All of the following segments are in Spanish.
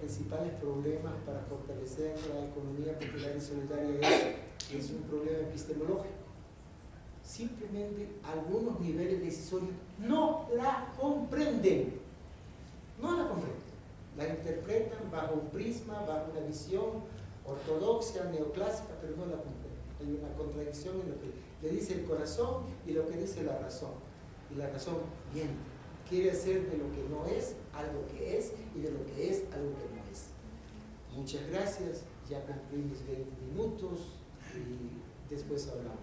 principales problemas para fortalecer la economía popular y solidaria es un problema epistemológico. Simplemente algunos niveles decisorios no la comprenden. No la comprenden. La interpretan bajo un prisma, bajo una visión ortodoxa, neoclásica, pero no la comprenden. Hay una contradicción en lo que le dice el corazón y lo que dice la razón. Y la razón miente. Quiere hacer de lo que no es algo que es y de lo que es algo que no es. Muchas gracias. Ya cumplí mis 20 minutos y después hablamos.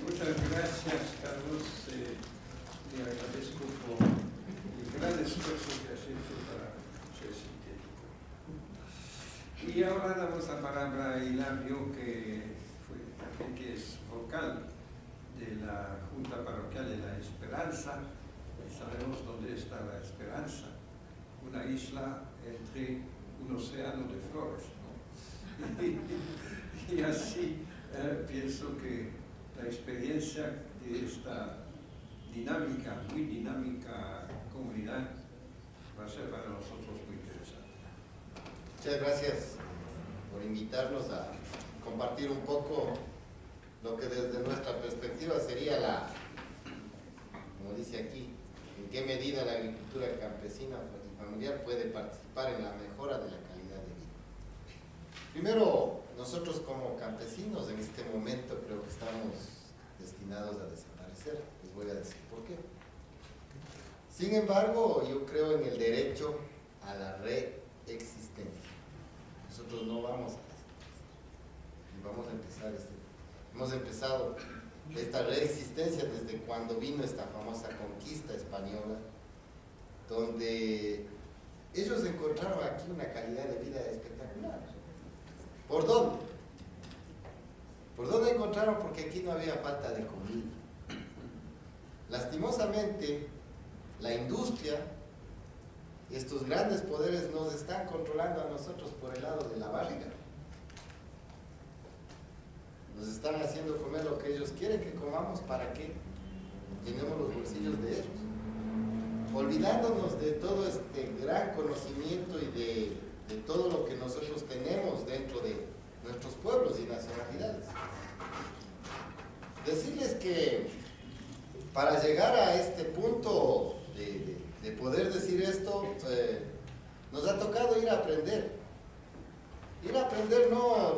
Muchas gracias, Carlos. Le agradezco por el gran esfuerzo que has hecho para ser sintético. Y ahora damos la palabra a Hilario, que es vocal de la Junta Parroquial de la Esperanza. Y sabemos dónde está la Esperanza, una isla entre un océano de flores, ¿no? Y así pienso que la experiencia de esta dinámica, muy dinámica comunidad va a ser para nosotros muy interesante. Muchas gracias por invitarnos a compartir un poco lo que desde nuestra perspectiva sería como dice aquí, en qué medida la agricultura campesina y familiar puede participar en la mejora de la calidad de vida. Primero, nosotros como campesinos en este momento creo que estamos destinados a desaparecer. Les voy a decir por qué. Sin embargo, yo creo en el derecho a la reexistencia. Nosotros no vamos a desaparecer. Y vamos a empezar hemos empezado esta reexistencia desde cuando vino esta famosa conquista española, donde ellos encontraron aquí una calidad de vida espectacular. ¿Por dónde? ¿Por dónde encontraron? Porque aquí no había falta de comida. Lastimosamente, la industria, estos grandes poderes nos están controlando a nosotros por el lado de la barriga. Nos están haciendo comer lo que ellos quieren que comamos para que llenemos los bolsillos de ellos. Olvidándonos de todo este gran conocimiento y de todo lo que nosotros tenemos dentro de nuestros pueblos y nacionalidades. Decirles que para llegar a este punto de poder decir esto, nos ha tocado ir a aprender. Ir a aprender no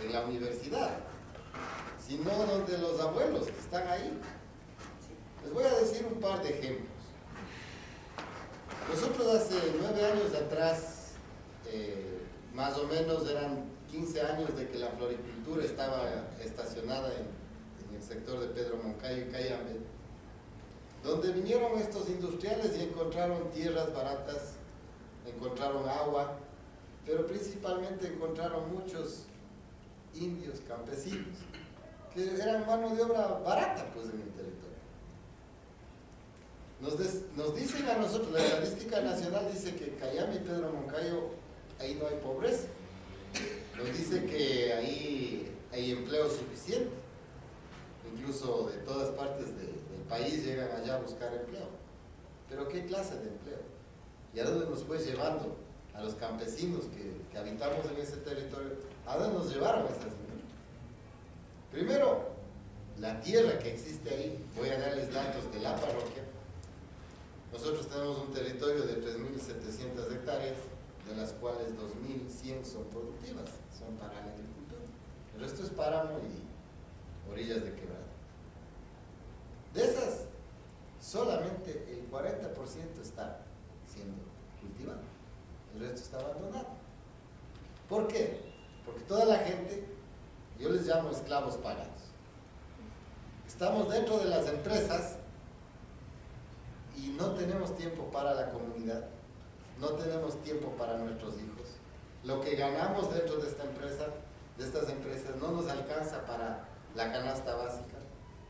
en la universidad, sino donde los abuelos que están ahí. Les voy a decir un par de ejemplos. Nosotros hace 9 años atrás, más o menos eran 15 años de que la floricultura estaba estacionada en el sector de Pedro Moncayo y Cayambe, donde vinieron estos industriales y encontraron tierras baratas, encontraron agua, pero principalmente encontraron muchos indios campesinos que eran mano de obra barata pues en el territorio. Nos dicen a nosotros, la estadística nacional dice que Cayambe y Pedro Moncayo, ahí no hay pobreza. Nos dice que ahí hay empleo suficiente. Incluso de todas partes del país llegan allá a buscar empleo. Pero ¿qué clase de empleo? ¿Y a dónde nos fue llevando a los campesinos que habitamos en ese territorio? ¿A dónde nos llevaron esas empresas? Primero, la tierra que existe ahí. Voy a darles datos de la parroquia. Nosotros tenemos un territorio de 3.700 hectáreas, de las cuales 2.100 son productivas, son para la agricultura. El resto es páramo y orillas de quebrada. De esas, solamente el 40% está siendo cultivado, el resto está abandonado. ¿Por qué? Porque toda la gente, yo les llamo esclavos pagados. Estamos dentro de las empresas y no tenemos tiempo para la comunidad, no tenemos tiempo para nuestros hijos. Lo que ganamos dentro de esta empresa, de estas empresas, no nos alcanza para la canasta básica.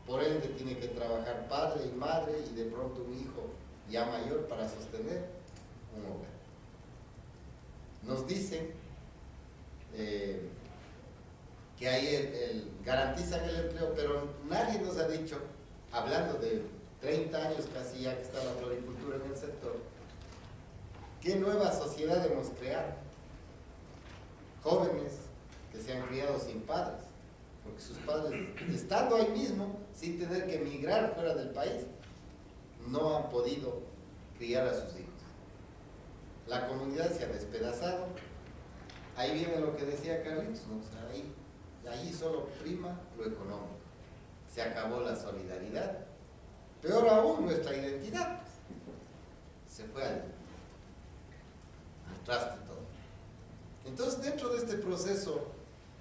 Por ende, tiene que trabajar padre y madre y de pronto un hijo ya mayor para sostener un hogar. Nos dicen que ahí garantizan el empleo, pero nadie nos ha dicho, hablando de 30 años casi ya que está la floricultura en el sector, ¿qué nueva sociedad hemos creado? Jóvenes que se han criado sin padres, porque sus padres, estando ahí mismo, sin tener que emigrar fuera del país, no han podido criar a sus hijos. La comunidad se ha despedazado. Ahí viene lo que decía Carlitos, ¿no? O sea, ahí solo prima lo económico. Se acabó la solidaridad. Peor aún, nuestra identidad se fue al traste todo. Entonces, dentro de este proceso,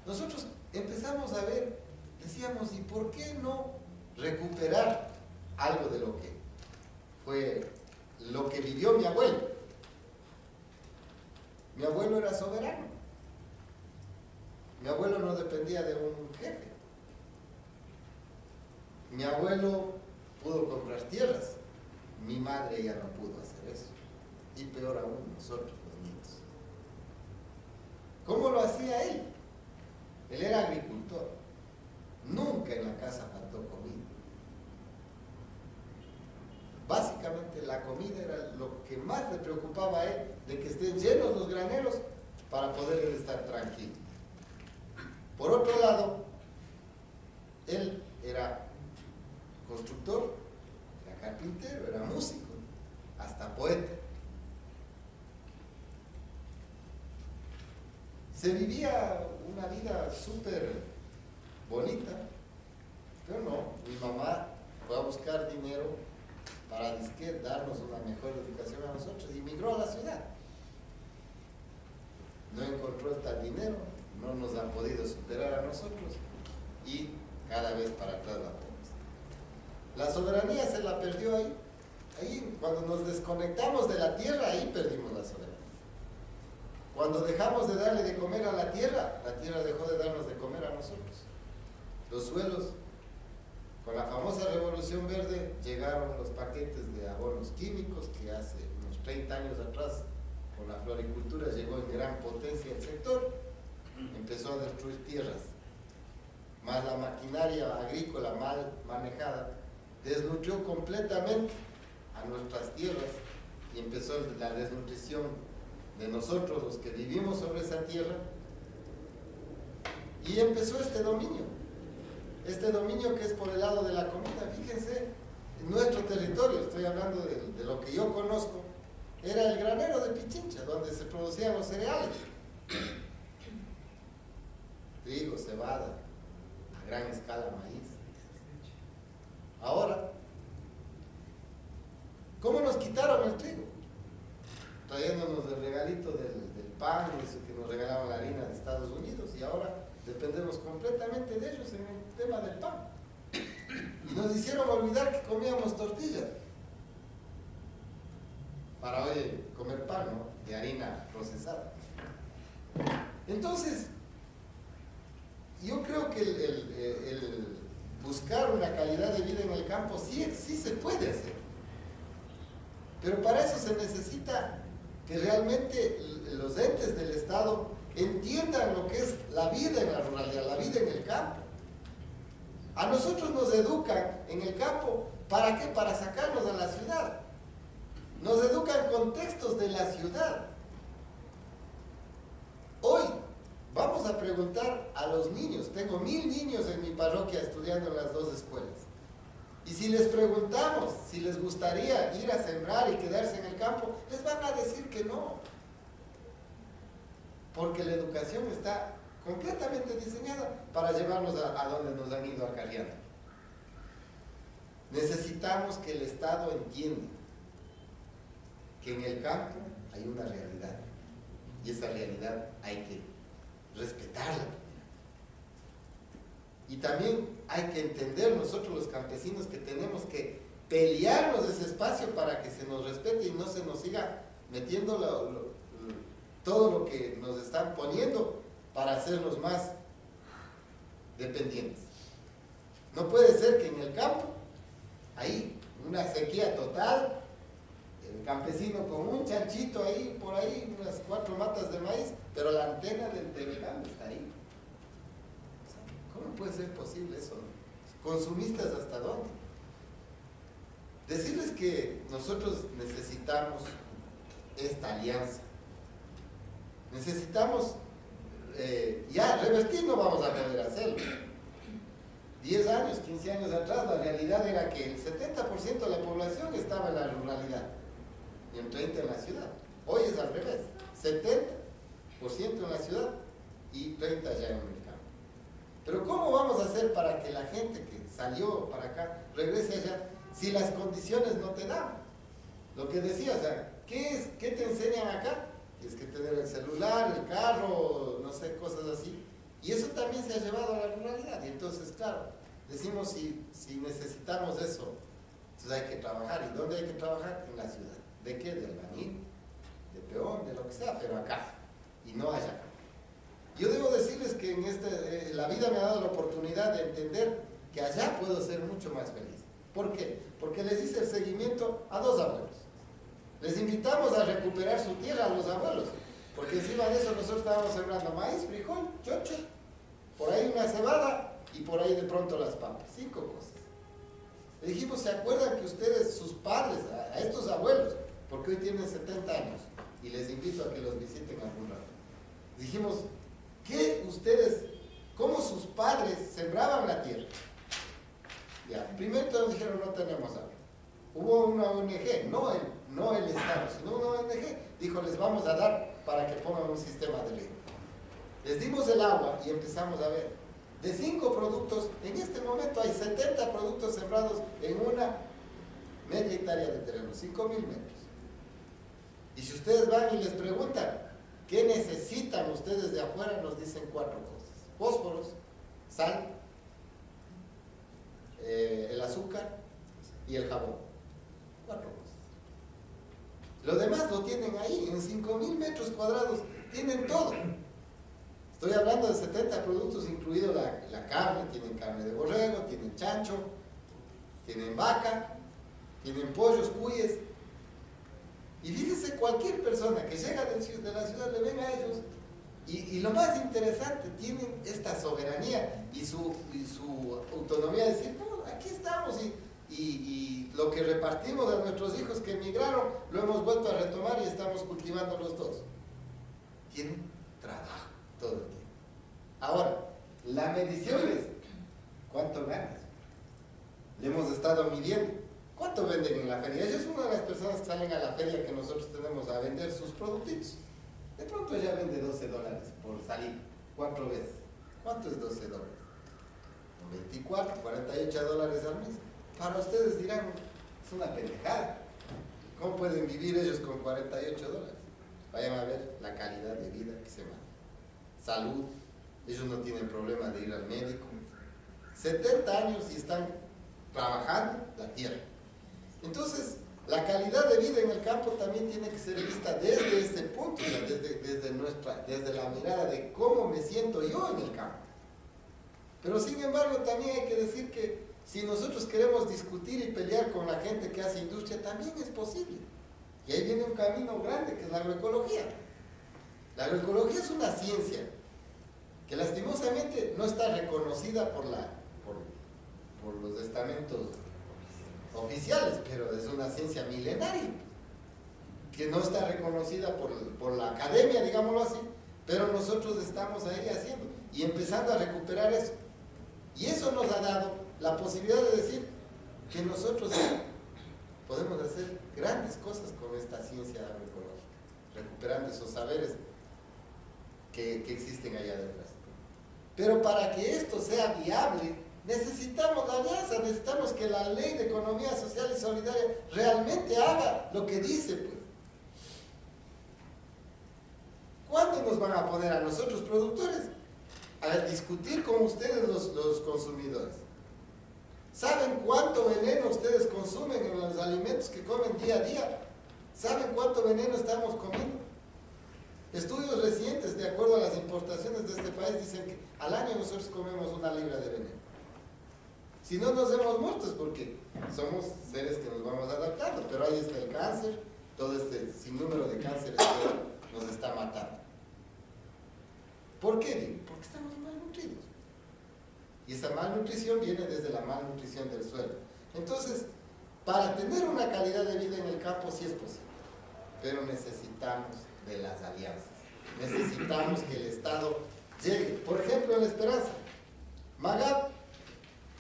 nosotros empezamos a ver, decíamos, ¿y por qué no recuperar algo de lo que fue lo que vivió mi abuelo? Mi abuelo era soberano. Mi abuelo no dependía de un jefe. Mi abuelo pudo comprar tierras. Mi madre ya no pudo hacer eso. Y peor aún, nosotros, los nietos. ¿Cómo lo hacía él? Él era agricultor. Nunca en la casa faltó comida. Básicamente la comida era lo que más le preocupaba a él, de que estén llenos los graneros para poder él estar tranquilo. Por otro lado, él era constructor, era carpintero, era músico, hasta poeta. Se vivía una vida súper bonita, pero no, mi mamá fue a buscar dinero para darnos una mejor educación a nosotros y migró a la ciudad. No encontró el tal dinero, no nos ha podido superar a nosotros y cada vez para atrás la pobreza. La soberanía se la perdió ahí. Ahí, cuando nos desconectamos de la tierra, ahí perdimos la soberanía. Cuando dejamos de darle de comer a la tierra dejó de darnos de comer a nosotros. Los suelos, con la famosa Revolución Verde, llegaron los paquetes de abonos químicos que hace unos 30 años atrás, con la floricultura, llegó en gran potencia el sector, empezó a destruir tierras, más la maquinaria agrícola mal manejada, desnutrió completamente a nuestras tierras y empezó la desnutrición de nosotros, los que vivimos sobre esa tierra, y empezó este dominio que es por el lado de la comida. Fíjense, en nuestro territorio, estoy hablando de lo que yo conozco, era el granero de Pichincha, donde se producían los cereales, trigo, cebada, a gran escala maíz. Ahora, ¿cómo nos quitaron el trigo? Trayéndonos el regalito del pan, eso que nos regalaban la harina de Estados Unidos, y ahora dependemos completamente de ellos en el tema del pan. Y nos hicieron olvidar que comíamos tortillas para hoy comer pan, ¿no?, de harina procesada. Entonces, yo creo que el buscar una calidad de vida en el campo sí se puede hacer. Pero para eso se necesita que realmente los entes del Estado entiendan lo que es la vida en la ruralidad, la vida en el campo. A nosotros nos educan en el campo, ¿para qué? Para sacarnos a la ciudad. Nos educan con textos de la ciudad. Hoy vamos a preguntar a los niños, tengo 1000 niños en mi parroquia estudiando en las 2 escuelas. Y si les preguntamos si les gustaría ir a sembrar y quedarse en el campo, les van a decir que no. Porque la educación está completamente diseñada para llevarnos a donde nos han ido acarreando. Necesitamos que el Estado entienda que en el campo hay una realidad y esa realidad hay que respetarla. Y también hay que entender nosotros los campesinos que tenemos que pelearnos ese espacio para que se nos respete y no se nos siga metiendo todo lo que nos están poniendo para hacernos más dependientes. No puede ser que en el campo, ahí, una sequía total, el campesino con un chanchito ahí, por ahí, unas 4 matas de maíz, pero la antena del telecam está ahí. ¿Cómo puede ser posible eso? ¿Consumistas hasta dónde? Decirles que nosotros necesitamos esta alianza. Necesitamos, ya revertir no vamos a poder hacerlo. 10 años, 15 años atrás, la realidad era que el 70% de la población estaba en la ruralidad y el 30% en la ciudad. Hoy es al revés, 70% en la ciudad y 30% ya en el campo. Pero ¿cómo vamos a hacer para que la gente que salió para acá regrese allá si las condiciones no te dan? Lo que decía, o sea, ¿qué te enseñan acá? Tienes que tener el celular, el carro, no sé, cosas así. Y eso también se ha llevado a la ruralidad. Y entonces, claro, decimos si necesitamos eso, entonces hay que trabajar. ¿Y dónde hay que trabajar? En la ciudad. ¿De qué? De albañil, de peón, de lo que sea, pero acá. Y no allá. Yo debo decirles que en la vida me ha dado la oportunidad de entender que allá puedo ser mucho más feliz. ¿Por qué? Porque les hice el seguimiento a 2 abuelos. Les invitamos a recuperar su tierra a los abuelos, porque encima de eso nosotros estábamos sembrando maíz, frijol, chocho, por ahí una cebada y por ahí de pronto las papas, 5 cosas. Le dijimos, ¿se acuerdan que ustedes, sus padres, a estos abuelos, porque hoy tienen 70 años, y les invito a que los visiten algún rato? Dijimos, ¿qué ustedes, cómo sus padres sembraban la tierra? Ya, primero todos dijeron, no tenemos agua. Hubo una ONG, no el Estado, sino una ONG, dijo, les vamos a dar para que pongan un sistema de riego. Les dimos el agua y empezamos a ver, de 5 productos, en este momento hay 70 productos sembrados en una media hectárea de terreno, 5.000 metros. Y si ustedes van y les preguntan, ¿qué necesitan ustedes de afuera? Nos dicen 4 cosas: fósforos, sal, el azúcar y el jabón. 4 cosas. Lo demás lo tienen ahí, en 5.000 metros cuadrados, tienen todo. Estoy hablando de 70 productos, incluido la carne. Tienen carne de borrego, tienen chancho, tienen vaca, tienen pollos, cuyes. Y fíjense, cualquier persona que llega de la ciudad le ven a ellos. Y lo más interesante, tienen esta soberanía y su autonomía de decir, no, aquí estamos y lo que repartimos a nuestros hijos que emigraron, lo hemos vuelto a retomar y estamos cultivando los dos. Tienen trabajo todo el tiempo. Ahora, la medición es, ¿cuánto ganas? Le hemos estado midiendo. ¿Cuánto venden en la feria? Ella es una de las personas que salen a la feria que nosotros tenemos a vender sus productitos. De pronto ella vende $12 por salir 4 veces. ¿Cuánto es $12? 24, $48 al mes. Para ustedes dirán, es una pendejada. ¿Cómo pueden vivir ellos con $48? Vayan a ver la calidad de vida que se va. Salud, ellos no tienen problema de ir al médico. 70 años y están trabajando la tierra. Entonces, la calidad de vida en el campo también tiene que ser vista desde ese punto, o sea, desde la mirada de cómo me siento yo en el campo. Pero sin embargo, también hay que decir que si nosotros queremos discutir y pelear con la gente que hace industria, también es posible. Y ahí viene un camino grande, que es la agroecología. La agroecología es una ciencia que lastimosamente no está reconocida por los estamentos oficiales, pero es una ciencia milenaria que no está reconocida por la academia, digámoslo así, pero nosotros estamos ahí haciendo y empezando a recuperar eso. Y eso nos ha dado la posibilidad de decir que nosotros podemos hacer grandes cosas con esta ciencia agroecológica, recuperando esos saberes que existen allá detrás. Pero para que esto sea viable, necesitamos la alianza, necesitamos que la ley de economía social y solidaria realmente haga lo que dice, pues. ¿Cuándo nos van a poner a nosotros productores a discutir con ustedes los consumidores? ¿Saben cuánto veneno ustedes consumen en los alimentos que comen día a día? ¿Saben cuánto veneno estamos comiendo? Estudios recientes, de acuerdo a las importaciones de este país, dicen que al año nosotros comemos 1 libra de veneno. Si no nos hemos muerto es porque somos seres que nos vamos adaptando, pero ahí está el cáncer, todo este sinnúmero de cánceres que nos está matando. ¿Por qué? Porque estamos malnutridos. Y esa malnutrición viene desde la malnutrición del suelo. Entonces, Para tener una calidad de vida en el campo sí es posible, pero necesitamos de las alianzas. Necesitamos que el Estado llegue. Por ejemplo, en La Esperanza, Magab,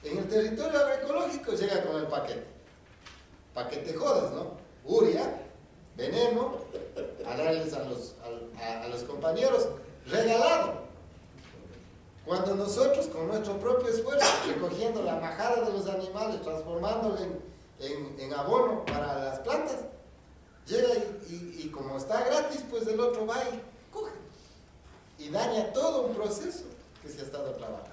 en el territorio agroecológico, llega con el paquete. Paquete jodas, ¿no? Uria, veneno, a darles a los compañeros, regalado. Cuando nosotros, con nuestro propio esfuerzo, recogiendo la majada de los animales, transformándolo en abono para las plantas, llega y como está gratis, pues el otro va y coge. Y daña todo un proceso que se ha estado trabajando.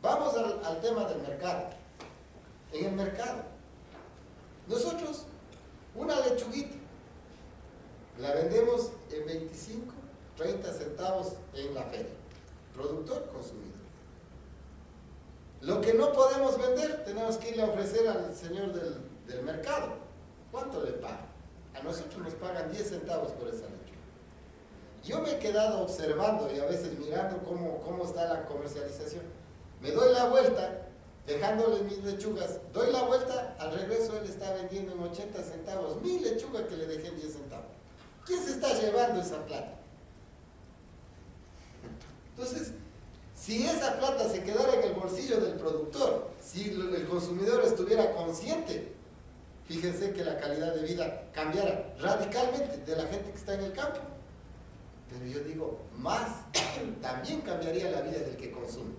Vamos al tema del mercado. En el mercado, nosotros, una lechuguita, la vendemos en 25, 30 centavos en la feria. Productor, consumidor. Lo que no podemos vender, tenemos que irle a ofrecer al señor del mercado. ¿Cuánto le pagan? A nosotros nos pagan 10 centavos por esa lechuga. Yo me he quedado observando y a veces mirando cómo está la comercialización. Me doy la vuelta, dejándole mis lechugas, doy la vuelta, al regreso él está vendiendo en 80 centavos, mi lechuga que le dejé en 10 centavos. ¿Quién se está llevando esa plata? Entonces, si esa plata se quedara en el bolsillo del productor, si el consumidor estuviera consciente, fíjense que la calidad de vida cambiara radicalmente de la gente que está en el campo. Pero yo digo, más también cambiaría la vida del que consume.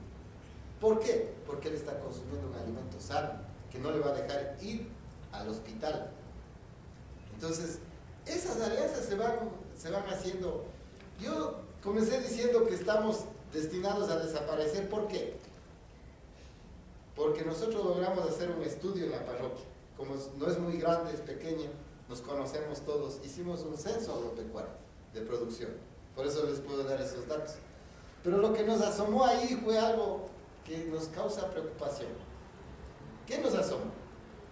¿Por qué? Porque él está consumiendo un alimento sano, que no le va a dejar ir al hospital. Entonces, esas alianzas se van haciendo. Yo comencé diciendo que estamos destinados a desaparecer. ¿Por qué? Porque nosotros logramos hacer un estudio en la parroquia. Como no es muy grande, es pequeña, nos conocemos todos. Hicimos un censo agropecuario de producción. Por eso les puedo dar esos datos. Pero lo que nos asomó ahí fue algo que nos causa preocupación. ¿Qué nos asomó?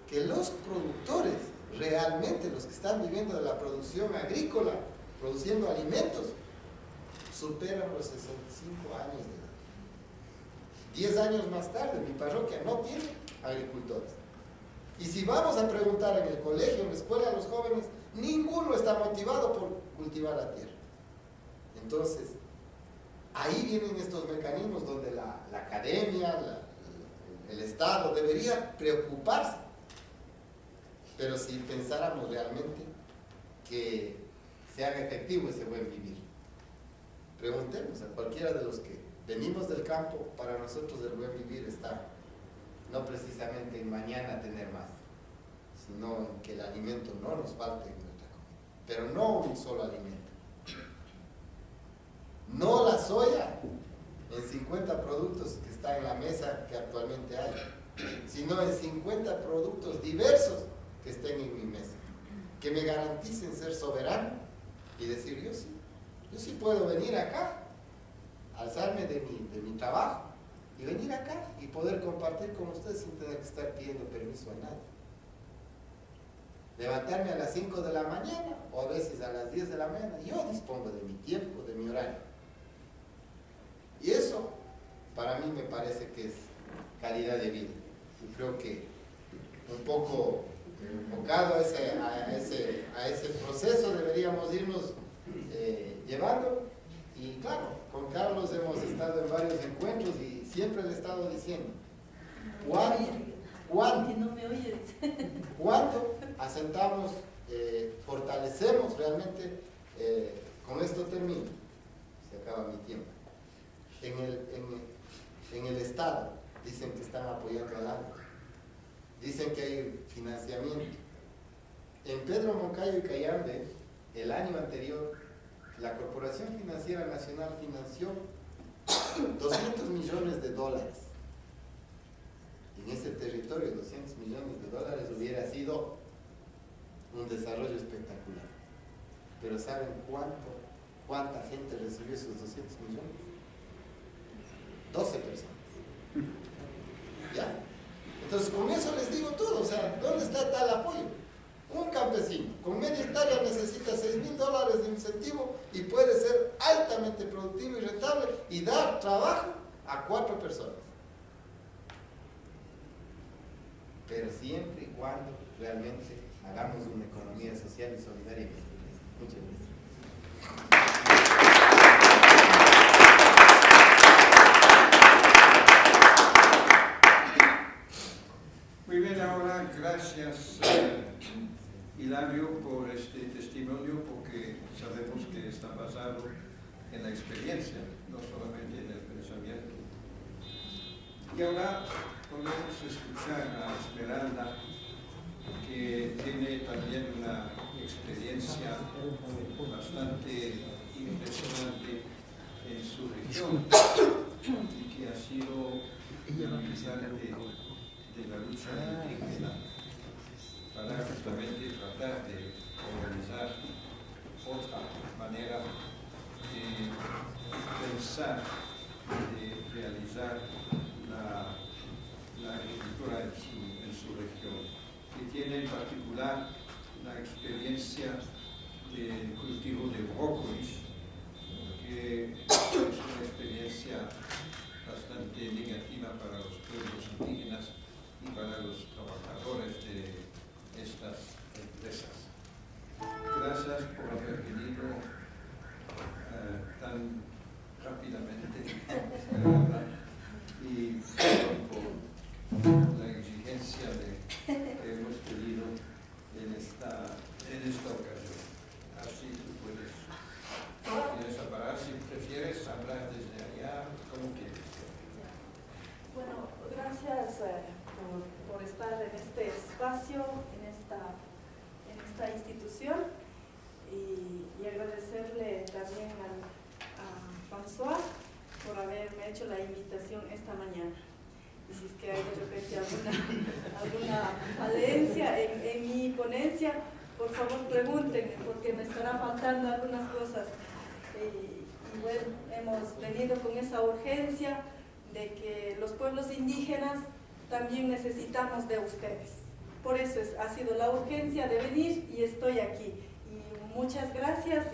Que los productores, realmente los que están viviendo de la producción agrícola, produciendo alimentos, superan los 65 años de edad. 10 años más tarde, mi parroquia no tiene agricultores. Y si vamos a preguntar en el colegio, en la escuela a los jóvenes, ninguno está motivado por cultivar la tierra. Entonces, ahí vienen estos mecanismos donde la academia, el Estado debería preocuparse. Pero si pensáramos realmente que se haga efectivo ese buen vivir. Preguntemos a cualquiera de los que venimos del campo, para nosotros el buen vivir está no precisamente en mañana tener más, sino en que el alimento no nos falte en nuestra comida, pero no un solo alimento. No la soya en 50 productos que está en la mesa que actualmente hay, sino en 50 productos diversos que estén en mi mesa, que me garanticen ser soberano y decir, yo sí puedo venir acá, alzarme de mi trabajo y venir acá y poder compartir con ustedes sin tener que estar pidiendo permiso a nadie. Levantarme a las 5 de la mañana o a veces a las 10 de la mañana, yo dispongo de mi tiempo, de mi horario. Y eso para mí me parece que es calidad de vida. Y creo que un poco enfocado a ese proceso deberíamos irnos llevando. Y claro, con Carlos hemos estado en varios encuentros y siempre le he estado diciendo, ¿cuánto asentamos, fortalecemos realmente, con esto termino, se acaba mi tiempo, en el Estado? Dicen que están apoyando al agro, dicen que hay financiamiento. En Pedro Moncayo y Cayambe, el año anterior, la Corporación Financiera Nacional financió $200 millones. En ese territorio, $200 millones hubiera sido un desarrollo espectacular. Pero ¿saben cuánta gente recibió esos 200 millones? 12 personas. ¿Ya? Entonces, con eso les digo todo. O sea, ¿dónde está tal apoyo? Un campesino con media hectárea necesita $6,000 de incentivo y puede ser altamente productivo y rentable y dar trabajo a 4 personas. pero siempre y cuando realmente hagamos una economía social y solidaria. Muchas gracias. Muy bien, ahora gracias Hilario por este testimonio, porque sabemos que está basado en la experiencia, no solamente en el pensamiento. Y ahora podemos escuchar a Esmeralda, que tiene también una experiencia bastante impresionante en su región y que ha sido militante de la lucha indígena para justamente tratar de organizar otra manera de pensar, de realizar la agricultura en su región, que tiene en particular la experiencia del cultivo de brócolis, que es una experiencia bastante negativa para los pueblos indígenas y para los trabajadores de estas empresas. Gracias por haber venido tan rápidamente y por la exigencia que hemos tenido en esta ocasión. Así tú tienes a parar, si prefieres hablar desde allá, como quieres. Bueno, gracias por estar en este espacio, en esta institución, y agradecerle también a François por haberme hecho la invitación esta mañana. Y si es que hay de repente alguna falencia en mi ponencia, por favor pregúntenme, porque me estará faltando algunas cosas. Y bueno, hemos venido con esa urgencia de que los pueblos indígenas también necesitamos de ustedes. Por eso ha sido la urgencia de venir y estoy aquí. Y muchas gracias.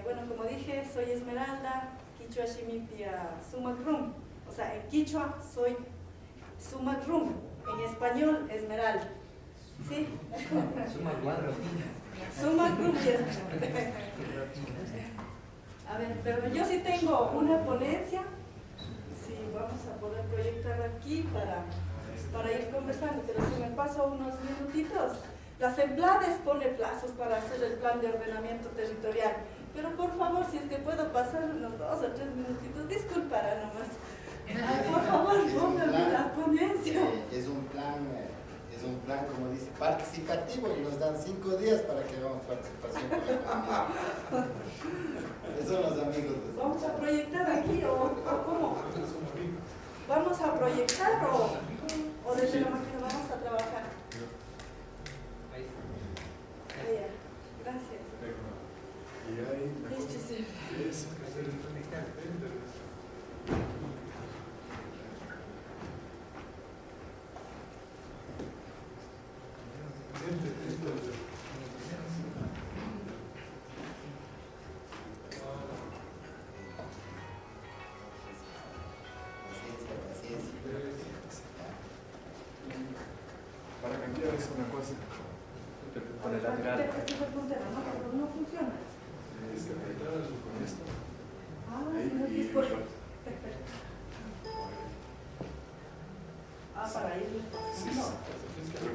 Bueno, como dije, soy Esmeralda, Quichua Shimipia Sumacrum. O sea, en Quichua soy Sumacrum, en español Esmeralda. ¿Sí? Sumacrum y Esmeralda. A ver, pero yo sí tengo una ponencia. Sí, vamos a poder proyectar aquí para ir conversando, pero si me paso unos minutitos. La CEMPLADES pone plazos para hacer el plan de ordenamiento territorial, pero por favor, si es que puedo pasar unos 2 o 3 minutitos, disculpará nomás. Por favor, póngame la ponencia. Es un plan, como dice, participativo, y nos dan 5 días para que hagamos participación con la comunidad. Esos son los amigos. ¿Vamos a proyectar aquí o cómo? ¿Vamos a proyectar o desde la máquina vamos a trabajar? Gracias. Listo, sí. Para cambiar es una cosa. Con el lateral. Este es el puntero, ¿no? Pero no funciona. Con esto. Sí, no es por... para ir.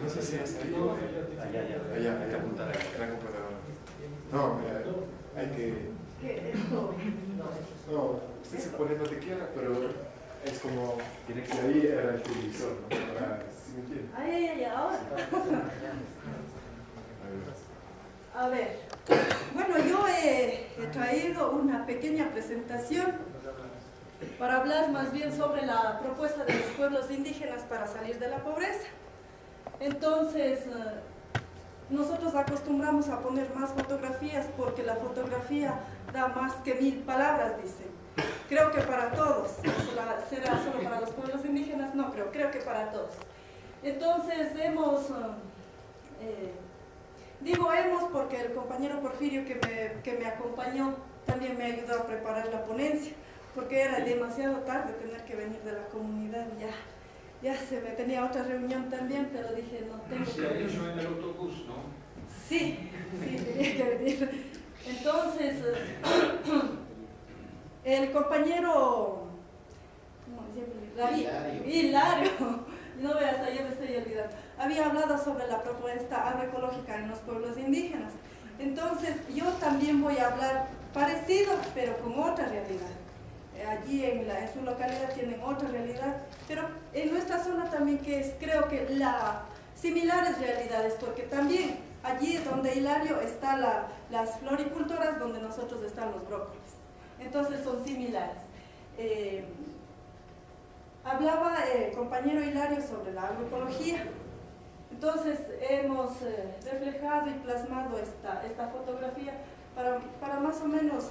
No sé si es ahí o allá apuntar a la computadora. No, hay que... ¿Qué? Esto. No, usted se pone donde quiera, pero es como... Tiene que ser ahí era el televisor, ¿no? Para, ¿sí me entiende? Ahora. A ver, bueno, yo he traído una pequeña presentación para hablar más bien sobre la propuesta de los pueblos indígenas para salir de la pobreza. Entonces, nosotros acostumbramos a poner más fotografías porque la fotografía da más que 1000 palabras, dicen. Creo que para todos. ¿Será solo para los pueblos indígenas? No creo que para todos. Entonces digo hemos porque el compañero Porfirio que me acompañó también me ayudó a preparar la ponencia, porque era demasiado tarde tener que venir de la comunidad ya. ya se me tenía otra reunión también, pero dije, no tengo Sí, que hay eso en el autobús, ¿no? Sí, tenía que venir. Entonces, el compañero, ¿cómo decía? Hilario, no veas, hasta yo me estoy olvidando, había hablado sobre la propuesta agroecológica en los pueblos indígenas. Entonces, yo también voy a hablar parecido, pero con otra realidad. Allí en su localidad tienen otra realidad, pero en nuestra zona también, que es, creo que similares realidades, porque también allí donde Hilario está las floricultoras, donde nosotros están los brócolis. Entonces son similares. Hablaba el compañero Hilario sobre la agroecología. Entonces hemos reflejado y plasmado esta fotografía para más o menos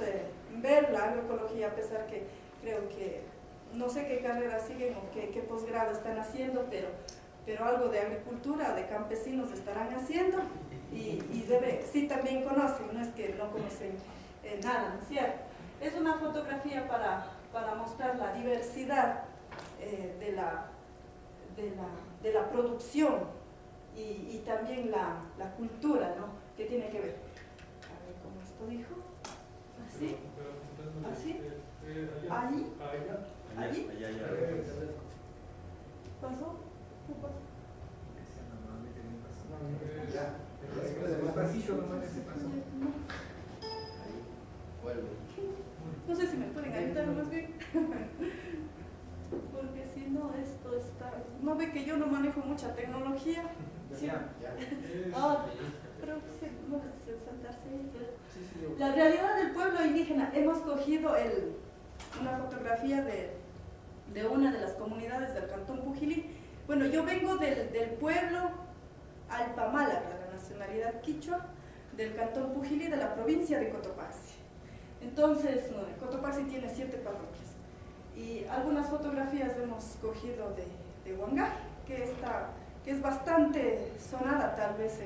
ver la agroecología, a pesar que creo que no sé qué carrera siguen o qué posgrado están haciendo, pero algo de agricultura, de campesinos estarán haciendo y sí también conocen, no es que no conocen nada, ¿no es cierto? Es una fotografía para mostrar la diversidad de la producción y también la cultura, ¿no? Que tiene que ver. A ver cómo esto dijo. ¿Así? ¿Así? ¿Ahí? ¿Allí? ¿Pasó? ¿Qué pasó? No sé si me pueden ayudar más bien. Porque si no, esto está... No ve que yo no manejo mucha tecnología. Sí. Pero sí, no sé saltarse. La realidad del pueblo indígena. Hemos cogido una fotografía de una de las comunidades del Cantón Pujilí. Bueno, yo vengo del pueblo Alpamala, de la nacionalidad quichua, del Cantón Pujilí, de la provincia de Cotopaxi. Entonces, Cotopaxi tiene 7 parroquias. Y algunas fotografías hemos cogido de Huangaje, que es bastante sonada tal vez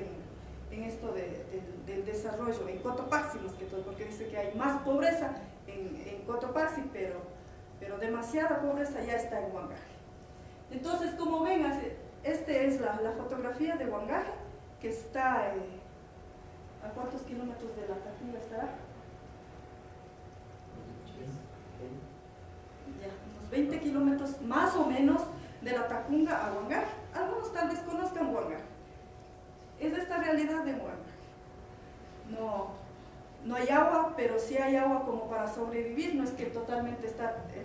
en esto del desarrollo, en Cotopaxi más que todo, porque dice que hay más pobreza en Cotopaxi, pero demasiada pobreza ya está en Huangaje. Entonces, como ven, esta es la fotografía de Huangaje, que está ¿a cuántos kilómetros de la Tacunga estará? Ya, unos 20 kilómetros más o menos de la Tacunga a Huangaje. Algunos tal vez conozcan Huangaje. Es esta realidad de Huangaje. No hay agua, pero sí hay agua como para sobrevivir. No es que totalmente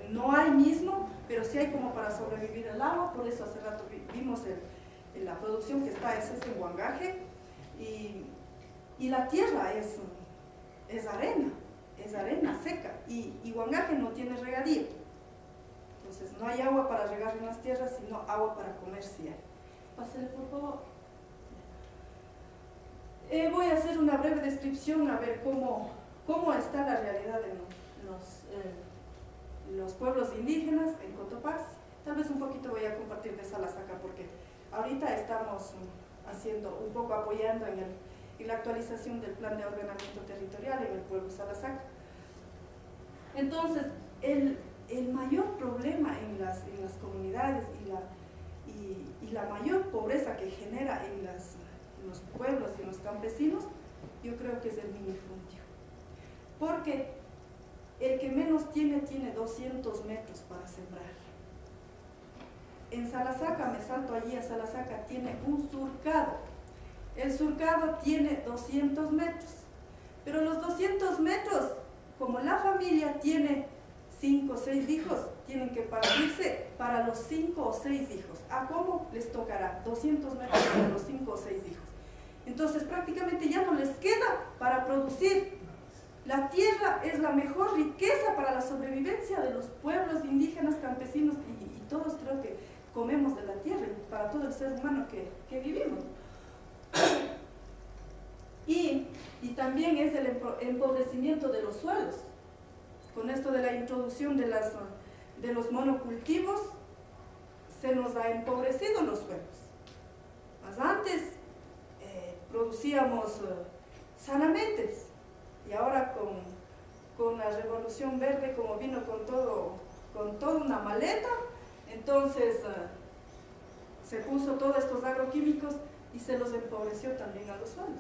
no hay mismo, pero sí hay como para sobrevivir el agua. Por eso hace rato vimos la producción que está, ese es en Huangaje. Y la tierra es arena seca. Y Huangaje no tiene regadío. Entonces no hay agua para regar en las tierras, sino agua para comer sí hay. Pásale por favor. Voy a hacer una breve descripción a ver cómo está la realidad en los pueblos indígenas en Cotopaxi. Tal vez un poquito voy a compartir de Salasaca, porque ahorita estamos un poco apoyando en la actualización del plan de ordenamiento territorial en el pueblo Salasaca. Entonces, el mayor problema en las comunidades y la mayor pobreza que genera en los pueblos y en los campesinos, yo creo que es el minifundio. Porque el que menos tiene 200 metros para sembrar. En Salasaca, me salto allí a Salasaca, tiene un surcado. El surcado tiene 200 metros. Pero los 200 metros, como la familia tiene 5 o 6 hijos, tienen que partirse para los 5 o 6 hijos. ¿A cómo les tocará? 200 metros para los 5 o 6 hijos. Entonces prácticamente ya no les queda para producir. La tierra es la mejor riqueza para la sobrevivencia de los pueblos indígenas, campesinos y todos creo que comemos de la tierra, para todo el ser humano que vivimos. Y también es el empobrecimiento de los suelos. Con esto de la introducción de los monocultivos, se nos ha empobrecido los suelos. Más antes producíamos sanamente, y ahora con la revolución verde, como vino con toda una maleta, entonces se puso todos estos agroquímicos y se los empobreció también a los suelos.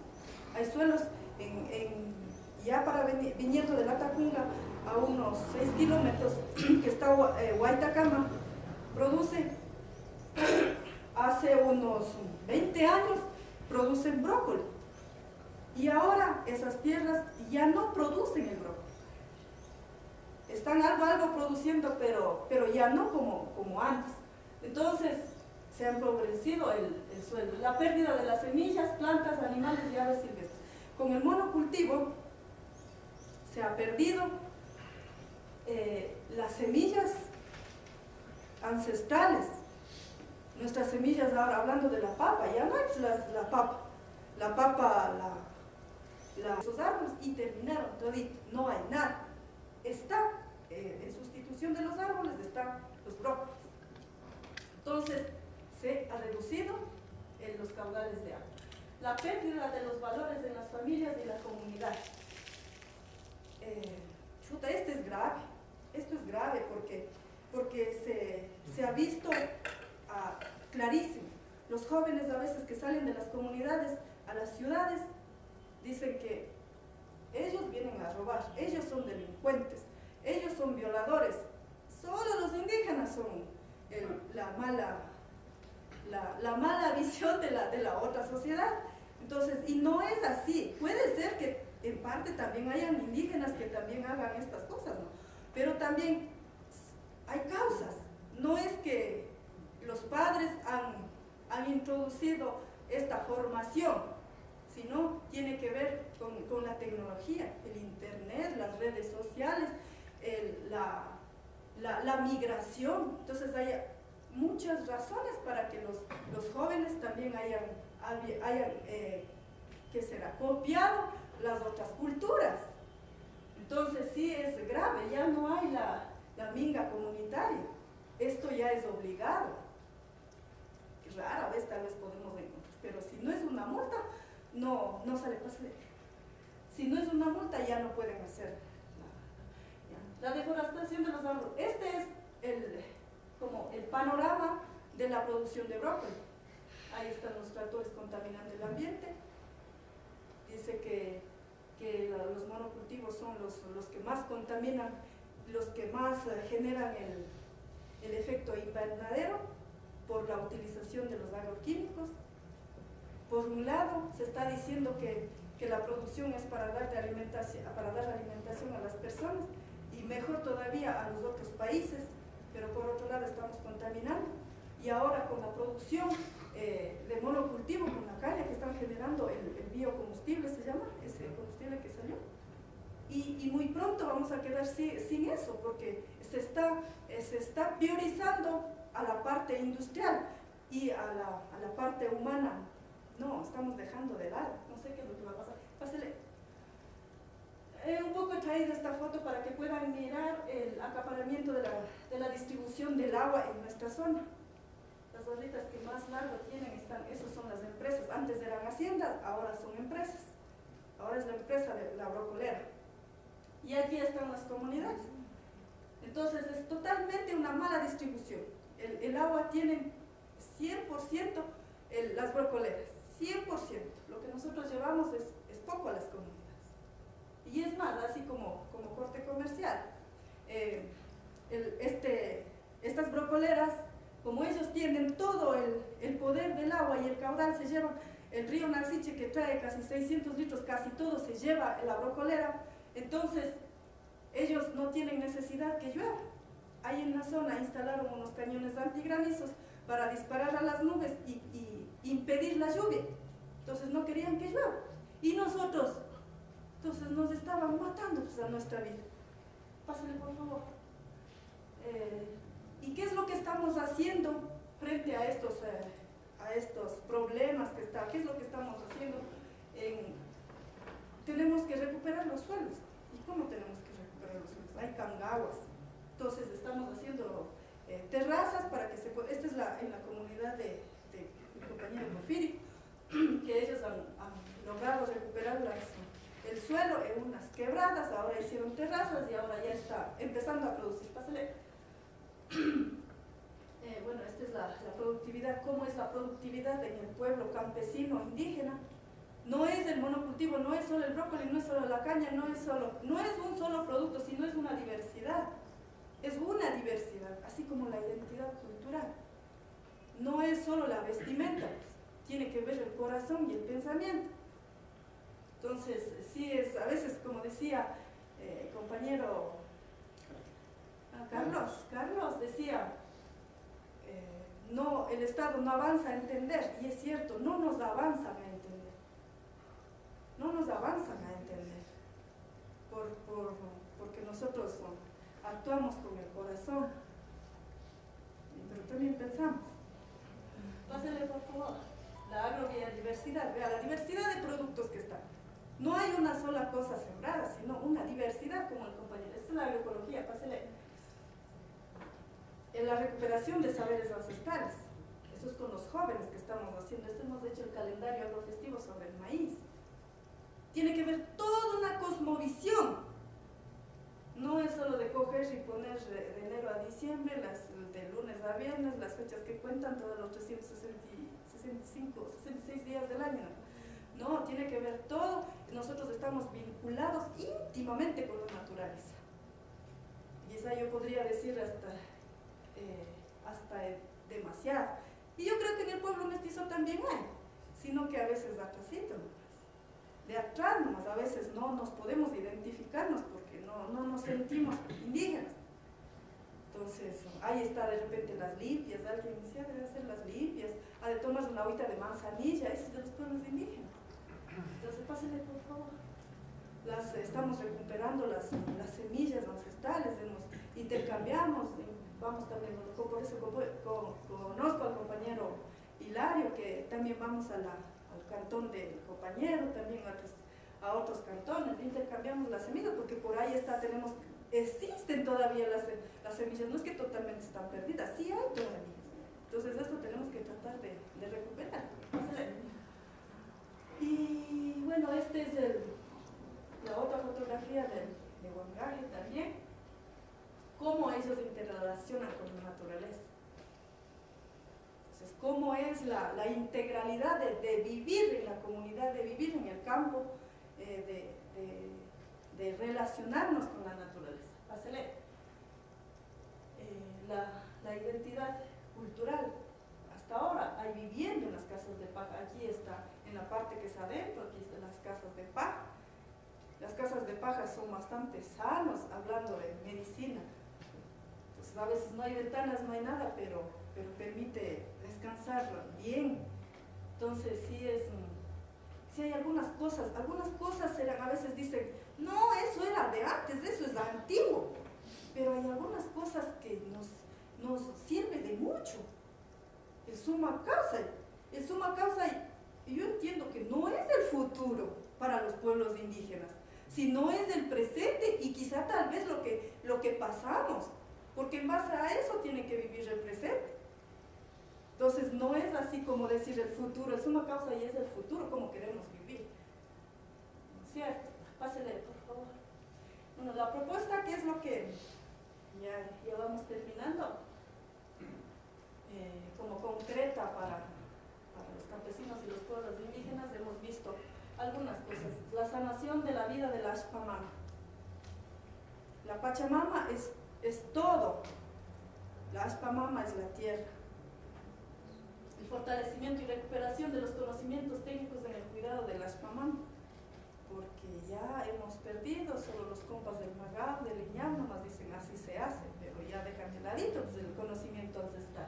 Hay suelos ya para viniendo de la Tacunga a unos 6 kilómetros que está Huaytacama, produce hace unos 20 años producen brócoli y ahora esas tierras ya no producen el brócoli. Están algo produciendo, pero ya no como antes. Entonces se ha empobrecido el suelo. La pérdida de las semillas, plantas, animales y aves silvestres. Con el monocultivo se ha perdido las semillas ancestrales. Nuestras semillas, ahora hablando de la papa, ya no es la papa, esos árboles, y terminaron todito, no hay nada. Está en sustitución de los árboles, están los brócolis. Entonces, se ha reducido los caudales de agua. La pérdida de los valores de las familias y la comunidad. Esto es grave porque se ha visto clarísimo. Los jóvenes a veces que salen de las comunidades a las ciudades dicen que ellos vienen a robar, ellos son delincuentes, ellos son violadores, solo los indígenas son la mala visión de la otra sociedad. Entonces, y no es así. Puede ser que en parte también hayan indígenas que también hagan estas cosas, ¿no? Pero también hay causas. No es que los padres han introducido esta formación, sino tiene que ver con la tecnología, el internet, las redes sociales, la migración. Entonces hay muchas razones para que los jóvenes también hayan ¿qué será? Copiado las otras culturas. Entonces sí es grave, ya no hay la minga comunitaria. Esto ya es obligado. Rara vez tal vez podemos encontrar, pero si no es una multa, no sale pase. Si no es una multa, ya no pueden hacer nada. La deforestación de los árboles. Este es como el panorama de la producción de brócoli. Ahí están los tractores contaminando el ambiente. Dice que los monocultivos son los que más contaminan, los que más generan el efecto invernadero por la utilización de los agroquímicos. Por un lado, se está diciendo que la producción es para dar alimentación a las personas y mejor todavía a los otros países, pero por otro lado estamos contaminando. Y ahora con la producción de monocultivo, con la caña que están generando el biocombustible, se llama, ese combustible que salió. Y muy pronto vamos a quedar sin eso, porque se está priorizando a la parte industrial y a la parte humana. No, estamos dejando de lado. No sé qué es lo que va a pasar. Pásale. Un poco he traído esta foto para que puedan mirar el acaparamiento de la distribución del agua en nuestra zona. Las barritas que más largo tienen, esas son las empresas. Antes eran haciendas, ahora son empresas. Ahora es la empresa de la brocolera. Y aquí están las comunidades. Entonces es totalmente una mala distribución. El agua tiene 100% las brocoleras, 100%. Lo que nosotros llevamos es poco a las comunidades. Y es más, así como corte comercial. Estas brocoleras, como ellos tienen todo el poder del agua y el caudal, se llevan el río Narciche, que trae casi 600 litros, casi todo se lleva la brocolera. Entonces, ellos no tienen necesidad que llueva. Ahí en la zona instalaron unos cañones antigranizos para disparar a las nubes y impedir la lluvia. Entonces no querían que llueva. Y nosotros, entonces nos estaban matando pues, a nuestra vida. Pásale por favor. ¿Y qué es lo que estamos haciendo frente a estos problemas que están? ¿Qué es lo que estamos haciendo? Tenemos que recuperar los suelos. ¿Y cómo tenemos que recuperar los suelos? Hay cangaguas. Entonces estamos haciendo terrazas para que se pueda. Esta es en la comunidad de mi compañero Porfirio, que ellos han logrado recuperar el suelo en unas quebradas. Ahora hicieron terrazas y ahora ya está empezando a producir. Pásale. bueno, esta es la productividad. ¿Cómo es la productividad en el pueblo campesino indígena? No es el monocultivo, no es solo el brócoli, no es solo la caña, no es un solo producto, sino es una diversidad. Es una diversidad, así como la identidad cultural. No es solo la vestimenta, tiene que ver el corazón y el pensamiento. Entonces, sí es, a veces, como decía el compañero Carlos decía, no, el Estado no avanza a entender, y es cierto, no nos avanzan a entender. No nos avanzan a entender, porque nosotros actuamos con el corazón, pero también pensamos. Pásale por favor, la agrobiodiversidad, vea la diversidad de productos que están. No hay una sola cosa sembrada, sino una diversidad, como el compañero. Esta es la agroecología, pásale. En la recuperación de saberes ancestrales, eso es con los jóvenes que estamos haciendo. Hemos hecho el calendario agrofestivo sobre el maíz. Tiene que ver toda una cosmovisión. No es solo de coger y poner de enero a diciembre, de lunes a viernes, las fechas que cuentan todos los 366 días del año. No, tiene que ver todo. Nosotros estamos vinculados íntimamente con la naturaleza. Quizá yo podría decir hasta demasiado. Y yo creo que en el pueblo mestizo también hay, sino que a veces atrasito nomás. De atrás nomás, a veces no nos podemos identificarnos porque no nos sentimos indígenas. Entonces, ahí está de repente las limpias, alguien decía, debe hacer las limpias, ha de tomar una agüita de manzanilla, eso es de los pueblos indígenas. Entonces, pásenle por favor. Estamos recuperando las semillas ancestrales, intercambiamos, vamos también, por eso conozco al compañero Hilario, que también vamos al cantón del compañero, también a otros cantones, intercambiamos las semillas, porque por ahí existen todavía las semillas, no es que totalmente están perdidas, sí hay todavía. Entonces esto tenemos que tratar de recuperar. Y bueno, esta es la otra fotografía de Huangaje también, cómo ellos se interrelacionan con la naturaleza. Entonces, cómo es la integralidad de vivir en la comunidad, de vivir en el campo, de relacionarnos con la naturaleza. Pásale. La identidad cultural. Hasta ahora hay viviendo en las casas de paja. Aquí está en la parte que es adentro, aquí están las casas de paja. Las casas de paja son bastante sanos, hablando de medicina. Entonces, a veces no hay ventanas, no hay nada, pero permite descansar bien. Entonces, sí hay algunas cosas eran, a veces dicen, no, eso era de antes, eso es antiguo. Pero hay algunas cosas que nos sirve de mucho. El suma causa, y yo entiendo que no es el futuro para los pueblos indígenas, sino es el presente y quizá tal vez lo que pasamos, porque en base a eso tiene que vivir el presente. Entonces no es así como decir el futuro, el suma causa y es el futuro como queremos vivir. ¿No es cierto? Pásele, por favor. Bueno, la propuesta, ¿qué es lo que ya vamos terminando? Como concreta para los campesinos y los pueblos indígenas, hemos visto algunas cosas. La sanación de la vida de la Pachamama. La Pachamama es todo. La Pachamama es la tierra. El fortalecimiento y recuperación de los conocimientos técnicos en el cuidado de la Pachamama, porque ya hemos perdido, solo los compas del Magab, del Iñam, nomás dicen así se hace, pero ya dejan de ladito el conocimiento ancestral.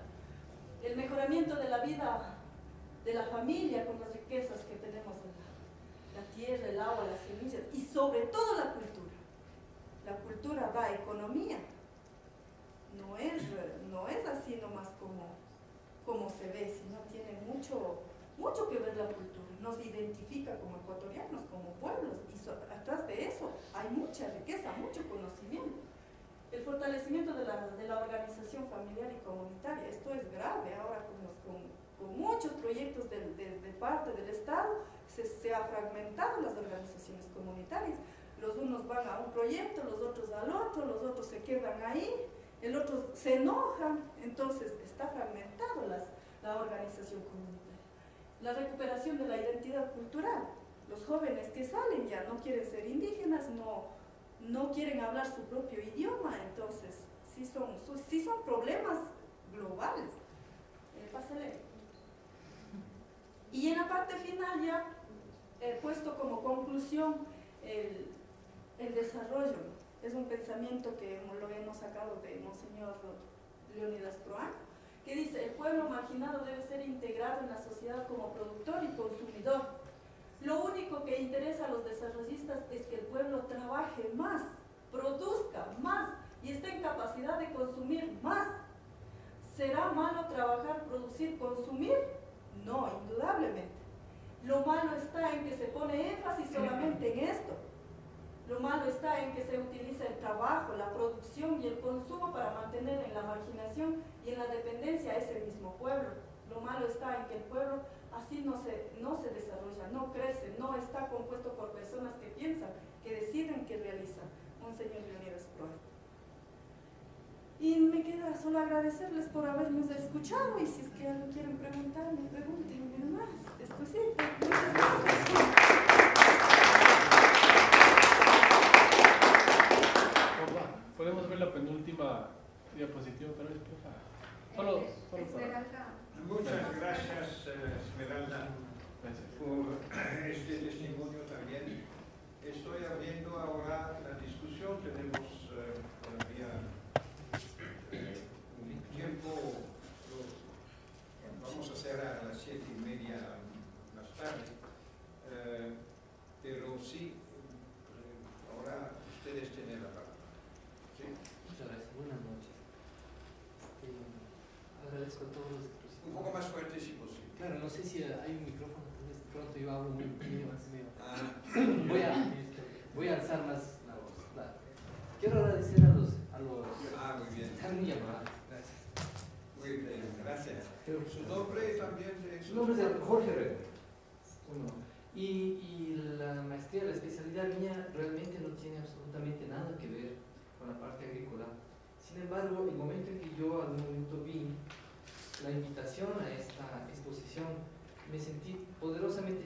El mejoramiento de la vida de la familia con las riquezas que tenemos en la tierra, el agua, las semillas y sobre todo la cultura. La cultura da economía. No es así nomás como se ve, sino tiene mucho que ver la cultura. Nos identifica como ecuatorianos, como pueblos, y atrás de eso hay mucha riqueza, mucho conocimiento. El fortalecimiento de la organización familiar y comunitaria, esto es grave ahora con muchos proyectos de parte del Estado, se ha fragmentado las organizaciones comunitarias. Los unos van a un proyecto, los otros al otro, los otros se quedan ahí. el otro se enoja, entonces está fragmentado la organización comunitaria. La recuperación de la identidad cultural. Los jóvenes que salen ya no quieren ser indígenas, no quieren hablar su propio idioma, entonces sí son problemas globales. Pásale. Y en la parte final ya he puesto como conclusión el desarrollo. Es un pensamiento que lo hemos sacado de Monseñor Leonidas Proan, que dice: el pueblo marginado debe ser integrado en la sociedad como productor y consumidor. Lo único que interesa a los desarrollistas es que el pueblo trabaje más, produzca más y esté en capacidad de consumir más. ¿Será malo trabajar, producir, consumir? No, indudablemente. Lo malo está en que se pone énfasis solamente en esto. Lo malo está en que se utiliza el trabajo, la producción y el consumo para mantener en la marginación y en la dependencia a ese mismo pueblo. Lo malo está en que el pueblo así no se desarrolla, no crece, no está compuesto por personas que piensan, que deciden, que realizan. Monseñor Leonidas Proan. Y me queda solo agradecerles por habernos escuchado, y si es que algo quieren preguntarme, pregúntenme más. Después sí, muchas gracias. Podemos ver la penúltima diapositiva, pero es solo para... Muchas gracias, Esmeralda, por este testimonio también. Estoy abriendo ahora la discusión. Tenemos todavía un tiempo. Vamos a hacer a las 7:30 más tarde. Pero sí, ahora ustedes tienen la palabra. ¿Sí? Muchas gracias. Buenas noches. Agradezco a todos los que Un poco más fuerte si posible. Claro, no sé si hay un micrófono, de pronto yo hablo muy más medio. Voy a alzar más la voz. Claro. Quiero agradecer a los muy bien. Están muy amables. Gracias. Muy bien, gracias. Su nombre también es... Su nombre es Jorge Herrera. Y la maestría, la especialidad mía realmente no tiene absolutamente nada que ver con la parte agrícola. Sin embargo, el momento en que yo al momento vi la invitación a esta exposición, me sentí poderosamente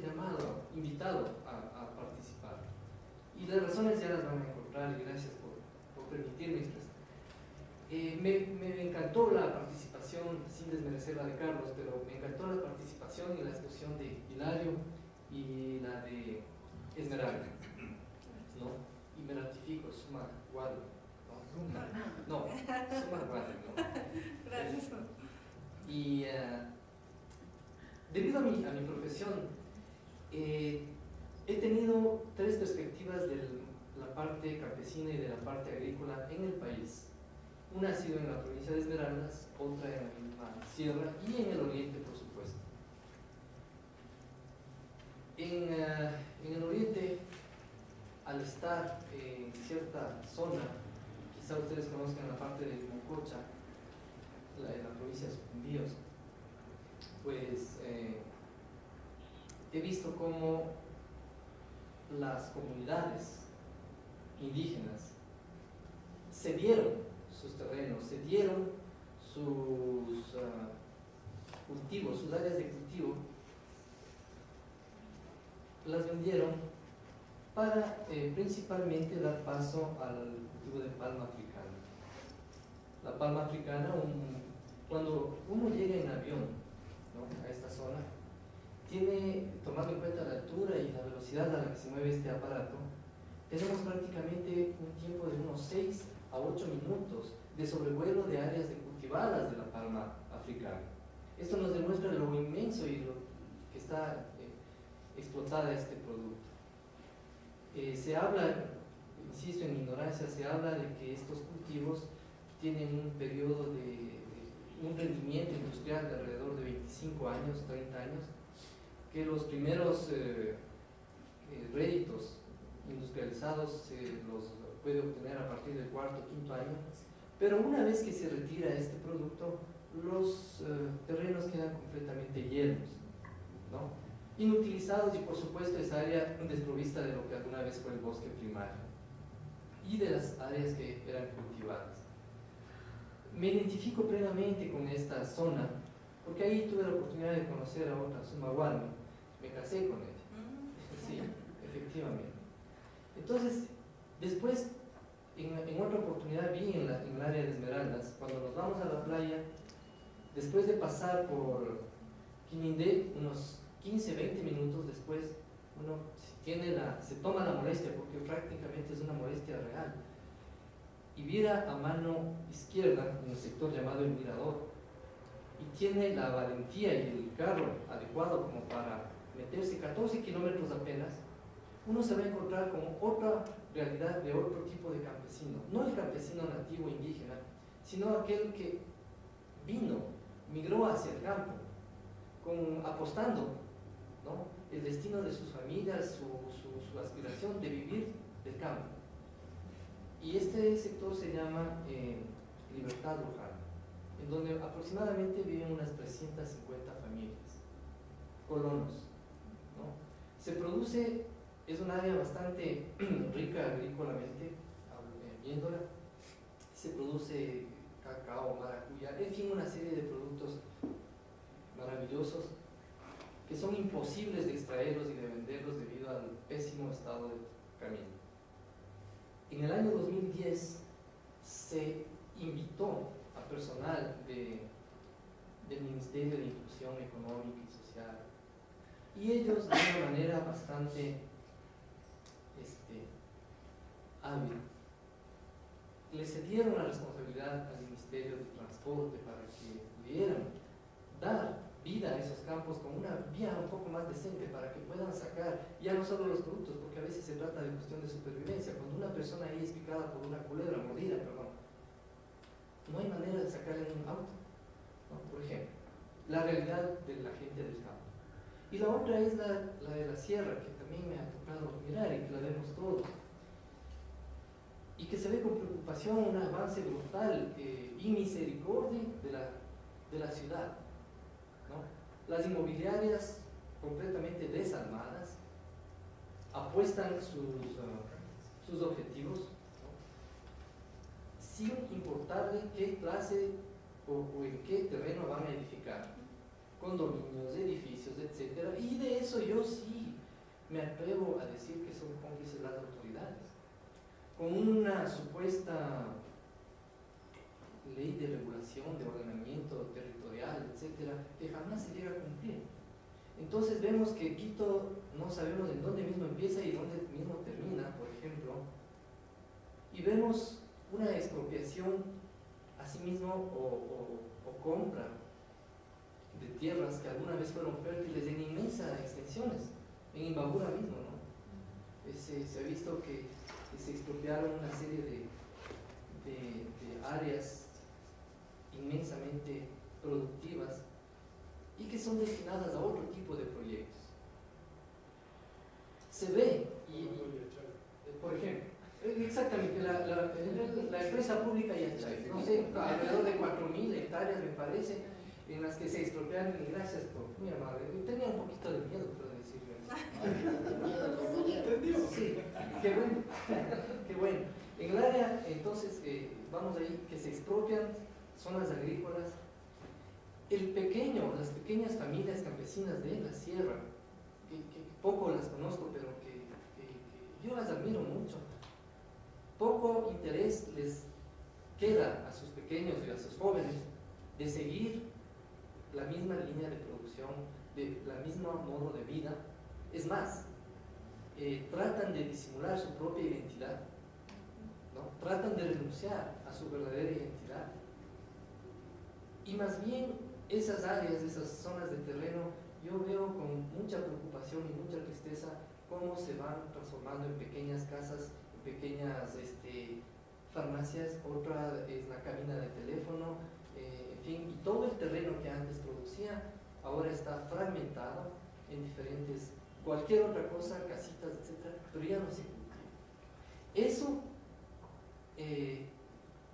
invitado a participar. Y las razones ya las van a encontrar, y gracias por permitirme expresar. Me encantó la participación, sin desmerecer la de Carlos, pero me encantó la participación y la exposición de Hilario y la de Esmeralda, ¿no? Y me ratifico, suma guarda. No, suma guarda, no. Gracias. Y debido a mi profesión, he tenido tres perspectivas de la parte campesina y de la parte agrícola en el país. Una ha sido en la provincia de Esmeraldas, otra en la misma sierra y en el oriente, por supuesto. En el oriente, al estar en cierta zona, quizá ustedes conozcan la parte de Mococha, en la provincia de Sucumbíos, pues he visto cómo las comunidades indígenas cedieron sus terrenos, cedieron sus cultivos, sus áreas de cultivo, las vendieron para principalmente dar paso al cultivo de palma africana. La palma africana, cuando uno llega en avión, ¿no?, a esta zona, tomando en cuenta la altura y la velocidad a la que se mueve este aparato, tenemos prácticamente un tiempo de unos 6 a 8 minutos de sobrevuelo de áreas cultivadas de la palma africana. Esto nos demuestra lo inmenso y lo que está explotada este producto. Se habla, insisto en mi ignorancia, se habla de que estos cultivos tienen un periodo un rendimiento industrial de alrededor de 25 años, 30 años, que los primeros réditos industrializados se los puede obtener a partir del cuarto o quinto año, pero una vez que se retira este producto, los terrenos quedan completamente llenos, ¿no?, inutilizados, y por supuesto esa área desprovista de lo que alguna vez fue el bosque primario y de las áreas que eran cultivadas. me identifico plenamente con esta zona, porque ahí tuve la oportunidad de conocer a otra, Suma Guarmi, me casé con ella. Sí, efectivamente. Entonces, después, en otra oportunidad vi en el área de Esmeraldas, cuando nos vamos a la playa, después de pasar por Quinindé, unos 15, 20 minutos después, uno se toma la molestia, porque prácticamente es una molestia real, y vira a mano izquierda, en el sector llamado El Mirador, y tiene la valentía y el carro adecuado como para meterse 14 kilómetros apenas, uno se va a encontrar con otra realidad de otro tipo de campesino, no el campesino nativo indígena, sino aquel que migró hacia el campo, apostando, ¿no?, el destino de sus familias, su aspiración de vivir del campo. Y este sector se llama Libertad Luján, en donde aproximadamente viven unas 350 familias, colonos, ¿no? Se produce, es un área bastante rica agrícolamente, viéndola, se produce cacao, maracuyá, en fin, una serie de productos maravillosos que son imposibles de extraerlos y de venderlos debido al pésimo estado del camino. En el año 2010 se invitó a personal del Ministerio de Inclusión Económica y Social, y ellos de una manera bastante hábil le cedieron la responsabilidad al Ministerio de Transporte para que pudieran dar vida a esos campos con una vía un poco más decente para que puedan sacar ya no solo los productos, porque a veces se trata de cuestión de supervivencia. Cuando una persona ahí es picada por una culebra, mordida, perdón, no hay manera de sacarla en un auto, ¿no? Por ejemplo, la realidad de la gente del campo. Y la otra es la de la sierra, que también me ha tocado mirar y que la vemos todos, y que se ve con preocupación un avance brutal y misericordia de la ciudad, ¿no? Las inmobiliarias completamente desalmadas apuestan sus objetivos, ¿no?, sin importarle qué clase o en qué terreno van a edificar, condominios, edificios, etc. Y de eso yo sí me atrevo a decir que son cómplices las autoridades, con una supuesta ley de regulación, de ordenamiento territorial, etcétera, que jamás se llega a cumplir. Entonces vemos que Quito no sabemos en dónde mismo empieza y dónde mismo termina, por ejemplo, y vemos una expropiación asimismo o compra de tierras que alguna vez fueron fértiles en inmensas extensiones, en Imbabura mismo, ¿no? Se ha visto que se expropiaron una serie de áreas inmensamente productivas y que son destinadas a otro tipo de proyectos. Se ve, por ejemplo, exactamente, la empresa pública Yachay, no sé, alrededor de 4.000 hectáreas me parece, en las que se expropiaron, y gracias por mi amable, tenía un poquito de miedo, pero decirlo. Sí, qué bueno, qué bueno. En el área, entonces, vamos ahí, que se expropian zonas agrícolas, las pequeñas familias campesinas de la sierra, que poco las conozco, pero que yo las admiro mucho, poco interés les queda a sus pequeños y a sus jóvenes de seguir la misma línea de producción, de la misma modo de vida. Es más, tratan de disimular su propia identidad, ¿no? Tratan de renunciar a su verdadera identidad, y más bien esas áreas, esas zonas de terreno, yo veo con mucha preocupación y mucha tristeza cómo se van transformando en pequeñas casas, en pequeñas farmacias, otra es la cabina de teléfono, en fin, y todo el terreno que antes producía ahora está fragmentado en diferentes, cualquier otra cosa, casitas, etc., pero ya no se cultiva. Eso,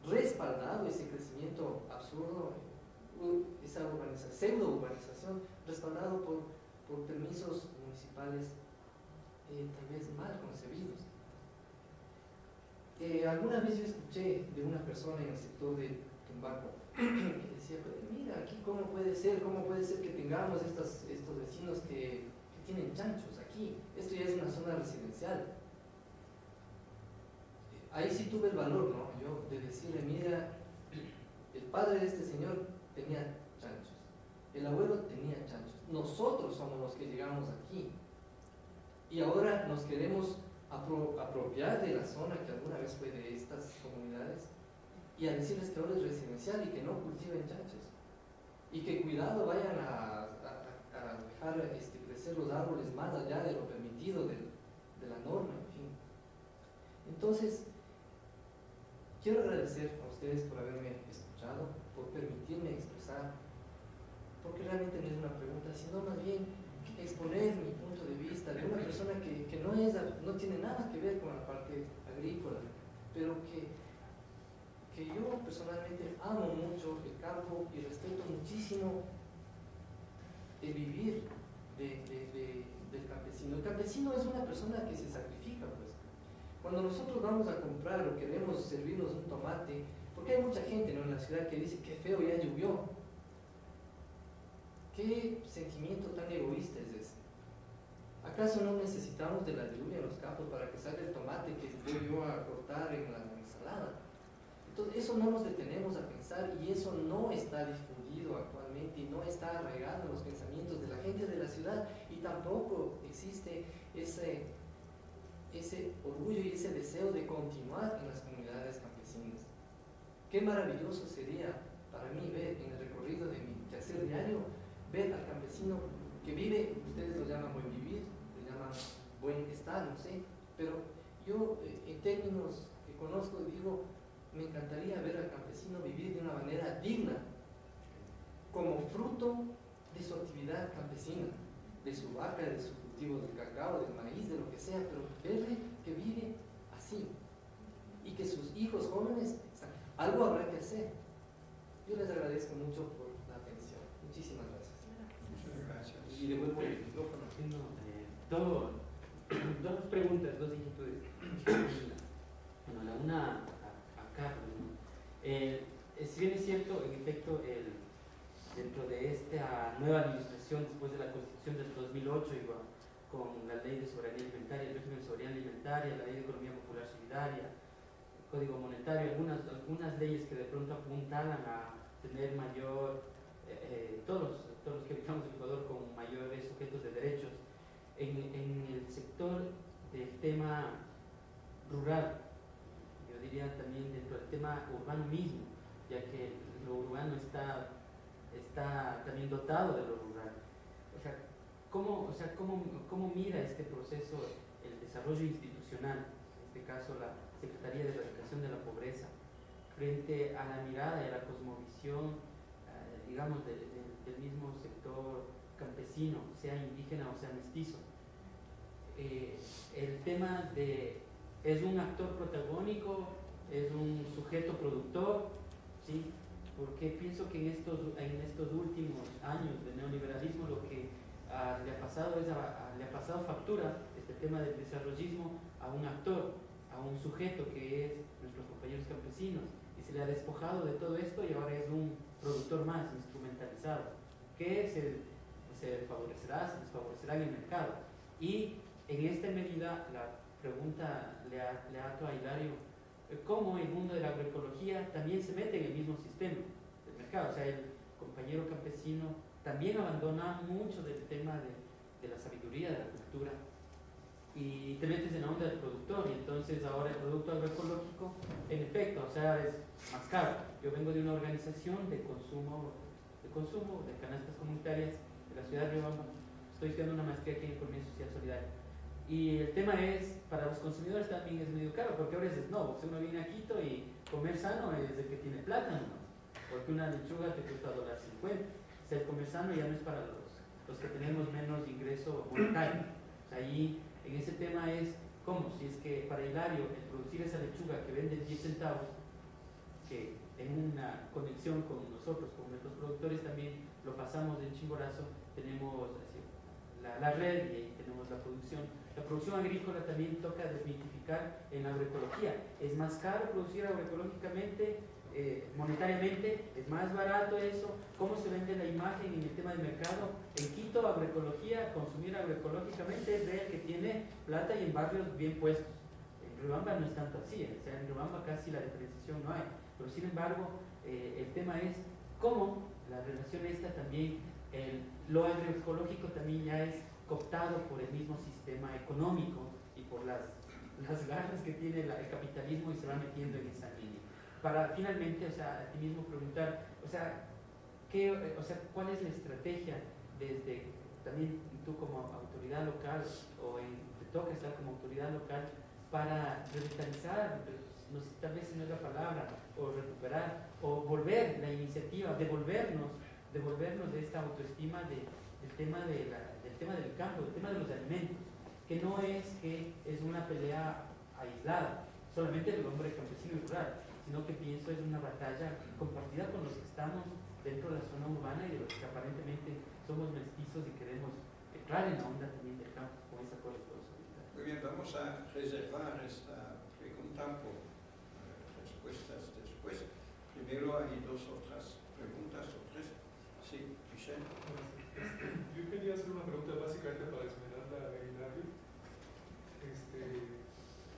respaldado, ese crecimiento absurdo, esa pseudo-urbanización, respaldado por permisos municipales tal vez mal concebidos. Alguna vez yo escuché de una persona en el sector de Tumbaco, y decía, pues, mira, aquí cómo puede ser que tengamos estos vecinos que tienen chanchos aquí, esto ya es una zona residencial. Ahí sí tuve el valor, ¿no? Yo de decirle, mira, el padre de este señor tenía chanchos, el abuelo tenía chanchos, nosotros somos los que llegamos aquí y ahora nos queremos apropiar de la zona que alguna vez fue de estas comunidades y a decirles que ahora es residencial y que no cultiven chanchos y que cuidado vayan a dejar crecer los árboles más allá de lo permitido de la norma, en fin. Entonces, quiero agradecer a ustedes por haberme escuchado, por permitirme expresar, porque realmente no es una pregunta, sino más bien exponer mi punto de vista de una persona que no tiene nada que ver con la parte agrícola, pero que yo personalmente amo mucho el campo y respeto muchísimo el vivir del campesino. El campesino es una persona que se sacrifica, pues. Cuando nosotros vamos a comprar o queremos servirnos un tomate, porque hay mucha gente, ¿no?, en la ciudad que dice que feo, ya llovió. ¿Qué sentimiento tan egoísta es ese? ¿Acaso no necesitamos de la lluvia en los campos para que salga el tomate que voy yo a cortar en la ensalada? Entonces, eso no nos detenemos a pensar y eso no está difundido actualmente y no está arraigado en los pensamientos de la gente de la ciudad y tampoco existe ese orgullo y ese deseo de continuar en las comunidades campesinas. Qué maravilloso sería para mí ver en el recorrido de mi quehacer diario, ver al campesino que vive, ustedes lo llaman buen vivir, lo llaman buen estar, no sé, pero yo en términos que conozco digo, me encantaría ver al campesino vivir de una manera digna, como fruto de su actividad campesina, de su vaca, de su cultivo del cacao, del maíz, de lo que sea, pero verle que vive así y que sus hijos jóvenes, algo habrá que hacer. Yo les agradezco mucho por la atención. Muchísimas gracias. Muchas gracias. Y devuelvo el micrófono. Dos preguntas, dos inquietudes. Bueno, la una a Carlos, ¿no? Si bien es cierto, en efecto, dentro de esta nueva administración, después de la Constitución del 2008, igual, con la Ley de Soberanía Alimentaria, el régimen de soberanía alimentaria, la Ley de Economía Popular Solidaria, el Código Monetario, algunas leyes que de pronto apuntalan a tener mayor, todos los que habitamos en Ecuador con mayores sujetos de derechos, en el sector del tema rural, yo diría también dentro del tema urbano mismo, ya que lo urbano está también dotado de lo rural. ¿Cómo mira este proceso el desarrollo institucional, en este caso la Secretaría de Erradicación de la Pobreza, frente a la mirada y a la cosmovisión, digamos, del mismo sector campesino, sea indígena o sea mestizo? El tema de, ¿es un actor protagónico? ¿Es un sujeto productor? ¿Sí? Porque pienso que en estos últimos años de neoliberalismo lo que le ha pasado factura este tema del desarrollismo a un actor, a un sujeto que es nuestros compañeros campesinos, y se le ha despojado de todo esto y ahora es un productor más instrumentalizado, que se favorecerá, se desfavorecerá en el mercado. Y en esta medida la pregunta le ato a Hilario, cómo el mundo de la agroecología también se mete en el mismo sistema del mercado. O sea, el compañero campesino también abandona mucho del tema de la sabiduría, de la cultura, y te metes en la onda del productor, y entonces ahora el producto agroecológico, en efecto, o sea, es más caro. Yo vengo de una organización de consumo de canastas comunitarias de la ciudad de Riobamba. Estoy estudiando una maestría aquí en Economía Social Solidaria. Y el tema es, para los consumidores también es medio caro, porque ahora es no, uno viene a Quito y comer sano es el que tiene plátano, ¿no? Porque una lechuga te cuesta $1.50. O sea, el comer sano ya no es para los que tenemos menos ingreso monetario. O sea, ahí en ese tema es como si es que para Hilario el producir esa lechuga que vende 10 centavos, que en una conexión con nosotros, con nuestros productores también lo pasamos de Chimborazo, tenemos así, la red y ahí tenemos la producción. La producción agrícola también toca desmitificar en la agroecología. Es más caro producir agroecológicamente, monetariamente es más barato eso, cómo se vende la imagen en el tema del mercado. En Quito, agroecología, consumir agroecológicamente es ver que tiene plata y en barrios bien puestos. En Riobamba no es tanto así, o sea, en Riobamba casi la diferenciación no hay, pero sin embargo el tema es cómo la relación esta también, lo agroecológico también ya es cooptado por el mismo sistema económico y por las garras que tiene el capitalismo y se va metiendo en esa línea. Para finalmente, o sea, a ti mismo preguntar, o sea, ¿cuál es la estrategia desde, también tú como autoridad local, o te toca estar como autoridad local, para revitalizar, no sé, tal vez no es la palabra, o recuperar, o volver la iniciativa, devolvernos de esta autoestima del tema del campo, del tema de los alimentos, que no es que es una pelea aislada, solamente del hombre campesino y rural, sino que pienso es una batalla compartida con los que estamos dentro de la zona urbana y de los que aparentemente somos mestizos y queremos entrar en la onda también del campo con esa cosa de todos. Muy bien, vamos a reservar esta pregunta por respuestas después. Primero hay dos otras preguntas o tres. Sí, Michelle. Yo quería hacer una pregunta básicamente para Esmeralda e Hilario,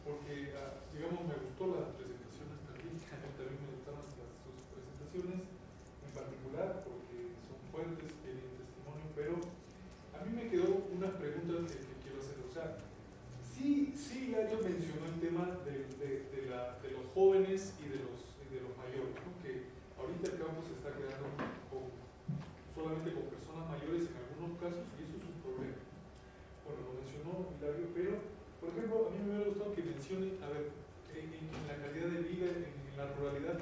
porque, digamos, me gustó la presentación hasta aquí, también me gustaron sus presentaciones, en particular porque son fuertes, tienen testimonio, pero a mí me quedó una pregunta que quiero hacer. O sea, sí, Hilario mencionó el tema de los jóvenes y de los mayores, ¿no? Que ahorita el campo se está quedando solamente con personas mayores en algunos casos, y eso es un problema. Bueno, lo mencionó Hilario, pero, por ejemplo, a mí me hubiera gustado que mencione, a ver, en la calidad de vida, en la ruralidad,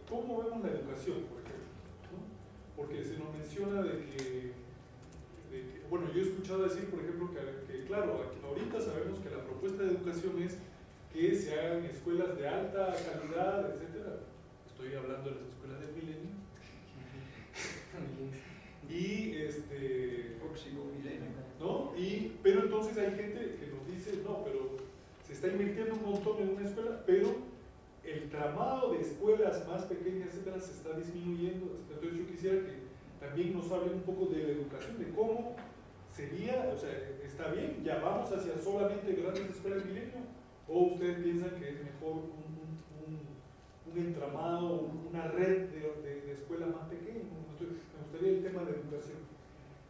¿cómo vemos la educación, por ejemplo? ¿No? Porque se nos menciona de que, bueno, yo he escuchado decir, por ejemplo, que claro, ahorita sabemos que la propuesta de educación es que se hagan escuelas de alta calidad, etcétera. Estoy hablando de las escuelas del milenio. Y próximo milenio, ¿no? Pero entonces hay gente que nos dice, no, pero se está invirtiendo un montón en una escuela, pero el tramado de escuelas más pequeñas, etcétera, se está disminuyendo. Entonces yo quisiera que también nos hablen un poco de la educación, de cómo sería, o sea, está bien, ya vamos hacia solamente grandes escuelas milenio, o ustedes piensan que es mejor un entramado, una red de escuelas más pequeñas. Me gustaría el tema de educación.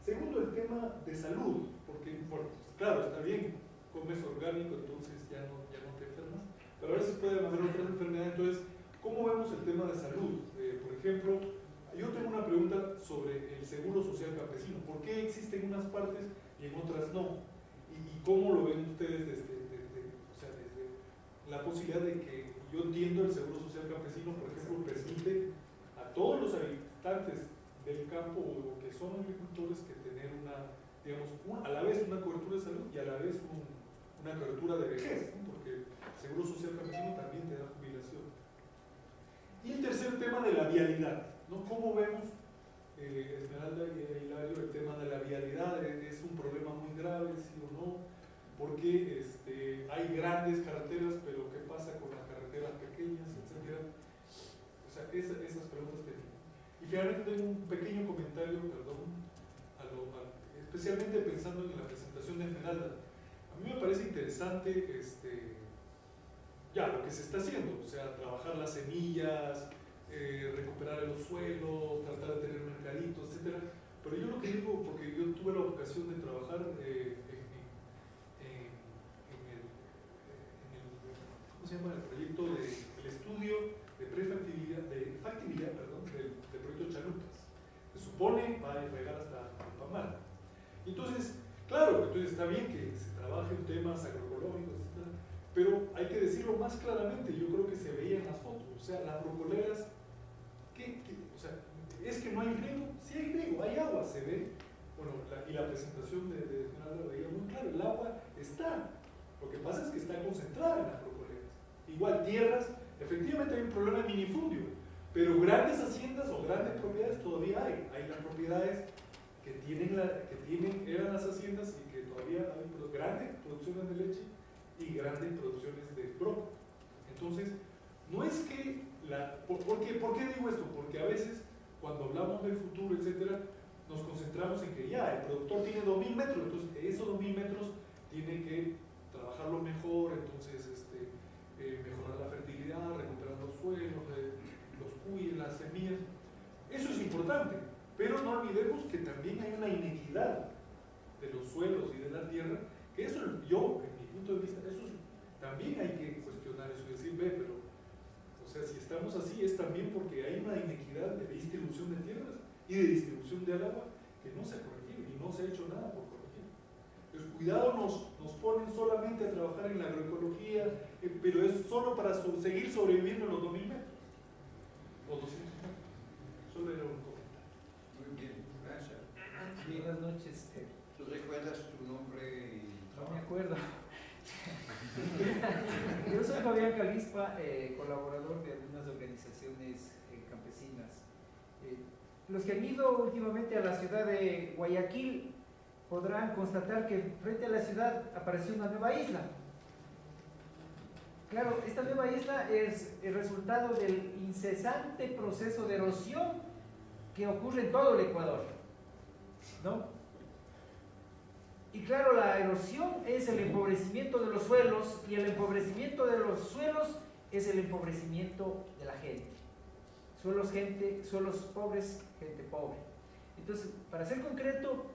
Segundo, el tema de salud, porque, bueno, claro, está bien, comes orgánico, entonces ya no te enfermas, pero a veces pueden haber otras enfermedades. Entonces, ¿cómo vemos el tema de salud? Por ejemplo, yo tengo una pregunta sobre el seguro social campesino. ¿Por qué existe en unas partes y en otras no? ¿Y cómo lo ven ustedes desde la posibilidad de que, yo entiendo, el seguro social campesino, por ejemplo, permite a todos los habitantes del campo o que son agricultores que tener a la vez una cobertura de salud y a la vez una cobertura de vejez, ¿no? Porque el seguro social campesino también te da jubilación. Y el tercer tema de la vialidad, ¿no? ¿Cómo vemos, Esmeralda y Hilario, el tema de la vialidad? ¿Es un problema muy grave, sí o no? Porque hay grandes carreteras, pero ¿qué pasa con las carreteras pequeñas, etcétera? O sea, esas preguntas tengo. Y finalmente tengo un pequeño comentario, perdón, especialmente pensando en la presentación de Esmeralda. A mí me parece interesante ya lo que se está haciendo, o sea, trabajar las semillas, recuperar los suelos, tratar de tener mercaditos, etcétera. Pero yo lo que digo, porque yo tuve la ocasión de trabajar ¿cómo se llama? El proyecto el estudio de factibilidad del proyecto Chalupas. Se supone va a llegar hasta Pamar. Entonces, claro, entonces está bien que se trabaje en temas agroecológicos, etc. Pero hay que decirlo más claramente. Yo creo que se veía en las fotos. O sea, las brocoleras, o sea, es que no hay riego. Sí hay riego, hay agua, se ve. Bueno, y la presentación de Esmeralda veía muy claro, el agua está. Lo que pasa es que está concentrada en las brocoleras. Igual tierras, efectivamente hay un problema de minifundio, pero grandes haciendas o grandes propiedades todavía hay. Hay las propiedades que eran las haciendas y que todavía hay grandes producciones de leche y grandes producciones de brócoli. Entonces, no es que ¿por qué digo esto? Porque a veces cuando hablamos del futuro, etcétera, nos concentramos en que ya el productor tiene 2000 metros, entonces esos 2000 metros tiene que trabajarlo mejor, entonces mejorar la fertilidad, recuperar los suelos, los cuyes, las semillas. Eso es importante, pero no olvidemos que también hay una inequidad de los suelos y de la tierra, que eso yo, en mi punto de vista, también hay que cuestionar eso y decir, pero, o sea, si estamos así es también porque hay una inequidad de distribución de tierras y de distribución del agua que no se ha corregido y no se ha hecho nada por corregir. Entonces, cuidado, nos ponen solamente a trabajar en la agroecología, pero es solo para seguir sobreviviendo en los 2000 metros o 200 metros. Solo era un comentario. Muy bien, gracias. Sí, buenas noches. ¿Tú recuerdas tu nombre? No me acuerdo. Yo soy Fabián Calispa, colaborador de algunas organizaciones campesinas. Los que han ido últimamente a la ciudad de Guayaquil podrán constatar que frente a la ciudad apareció una nueva isla. Claro, esta nueva isla es el resultado del incesante proceso de erosión que ocurre en todo el Ecuador, ¿no? Y claro, la erosión es el empobrecimiento de los suelos, y el empobrecimiento de los suelos es el empobrecimiento de la gente. Suelos pobres, gente pobre. Entonces, para ser concreto,